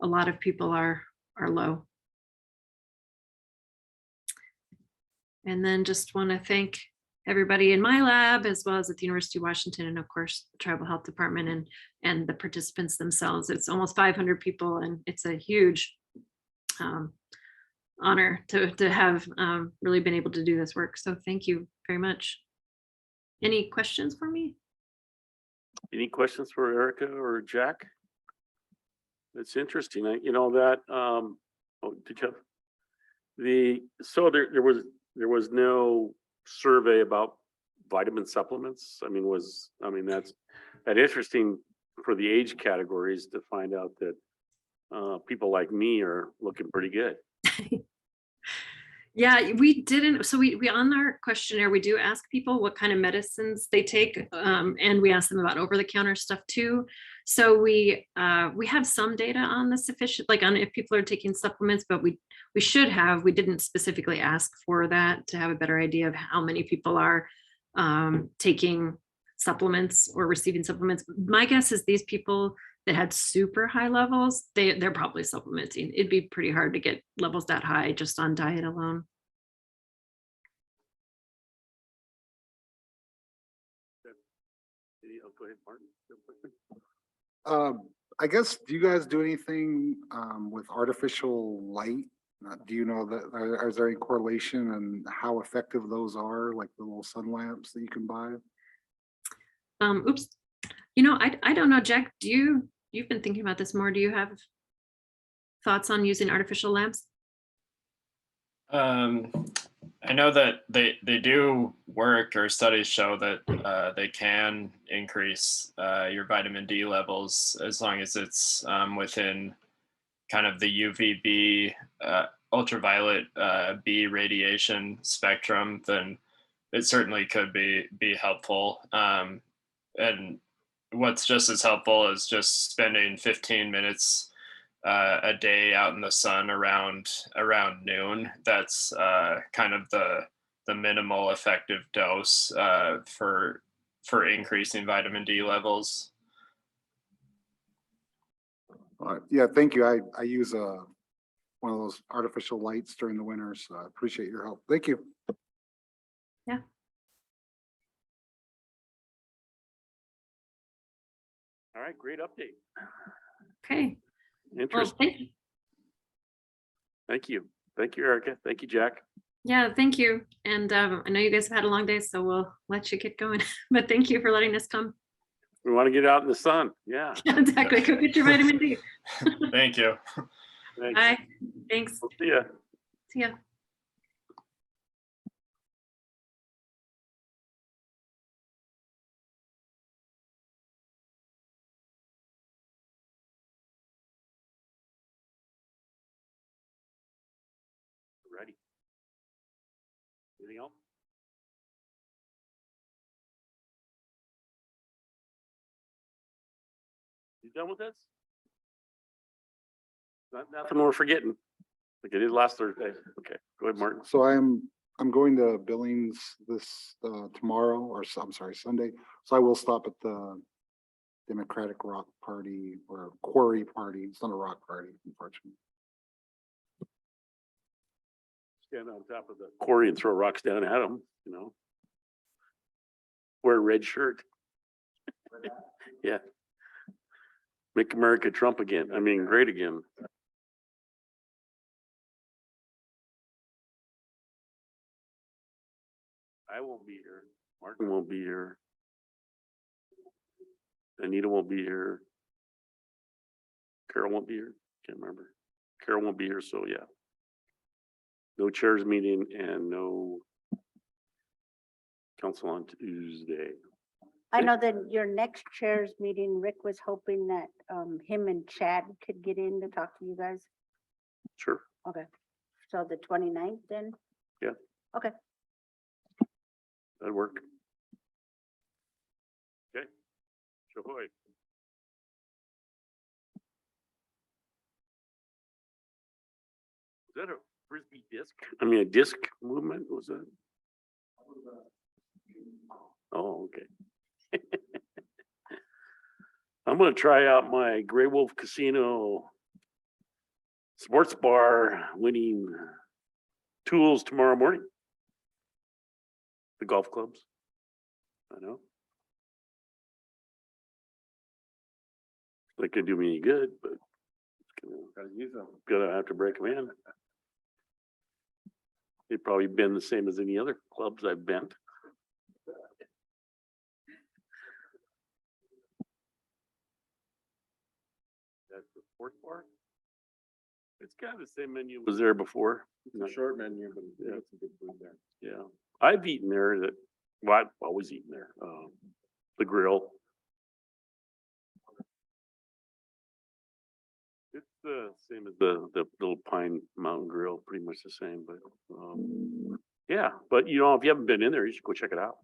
a lot of people are low. And then just want to thank everybody in my lab as well as at the University of Washington and of course the Tribal Health Department and the participants themselves. It's almost 500 people and it's a huge honor to have really been able to do this work. So thank you very much. Any questions for me? Any questions for Erica or Jack? It's interesting, you know, that, oh, did you have? So there was no survey about vitamin supplements. I mean, that's that interesting for the age categories to find out that people like me are looking pretty good. Yeah, we didn't. So we on our questionnaire, we do ask people what kind of medicines they take. And we ask them about over-the-counter stuff too. So we have some data on the sufficient, like on if people are taking supplements, but we didn't specifically ask for that to have a better idea of how many people are taking supplements or receiving supplements. My guess is these people that had super high levels, they're probably supplementing. It'd be pretty hard to get levels that high just on diet alone. Go ahead, Martin. I guess, do you guys do anything with artificial light? Do you know that, is there any correlation and how effective those are, like the little sun lamps that you can buy? Oops. You know, I don't know, Jack, you've been thinking about this more. Do you have thoughts on using artificial lamps? I know that they do work, or studies show that they can increase your vitamin D levels as long as it's within kind of the UVB ultraviolet B radiation spectrum. Then it certainly could be helpful. And what's just as helpful is just spending 15 minutes a day out in the sun around noon. That's kind of the minimal effective dose for increasing vitamin D levels. All right. Yeah, thank you. I use one of those artificial lights during the winter, so I appreciate your help. Thank you. Yeah. All right, great update. Okay. Well, Interesting. Thank you. Thank you, Erica. Thank you, Jack. yeah, thank you. And I know you guys have had a long day, so we'll let you get going. But thank you for letting us come. We want to get out in the sun. Yeah. Exactly. Go get your vitamin D. Thank you. Thanks. Bye. Thanks. We'll see ya. See ya. Ready. Anything else? You done with this? Nothing we're forgetting, like I did last Thursday. Okay, go ahead, Martin. So I'm going to Billings this tomorrow, or I'm sorry, Sunday. So I will stop at the Democratic Rock Party or Quarry Party. It's not a rock party, unfortunately. Stand on top of the quarry and throw rocks down at them, you know. Wear a red shirt. Yeah. Make America Trump again. I mean, great again. I won't be here. Martin won't be here. Anita won't be here. Carol won't be here. Can't remember. Carol won't be here, so yeah. No chairs meeting and no council on Tuesday. I know that your next chairs meeting, Rick was hoping that him and Chad could get in to talk to you guys. Sure. Okay, so the 29th then? Yeah. Okay. That'd work. Okay. Shohoy. Is that a frisbee disc? I mean, a disc movement, was that? Oh, okay. I'm gonna try out my Grey Wolf Casino sports bar winning tools tomorrow morning. The golf clubs. I know. They could do me any good, but Gotta use them. gonna have to break them in. They've probably been the same as any other clubs I've been. That's the sports bar? It's kind of the same menu was there before. It's a short menu, but Yeah. it's a good food there. Yeah, I've eaten there well, I've always eaten there. The grill. It's the same as the little Pine Mountain Grill, pretty much the same, but, yeah, but you know, if you haven't been in there, you should go check it out.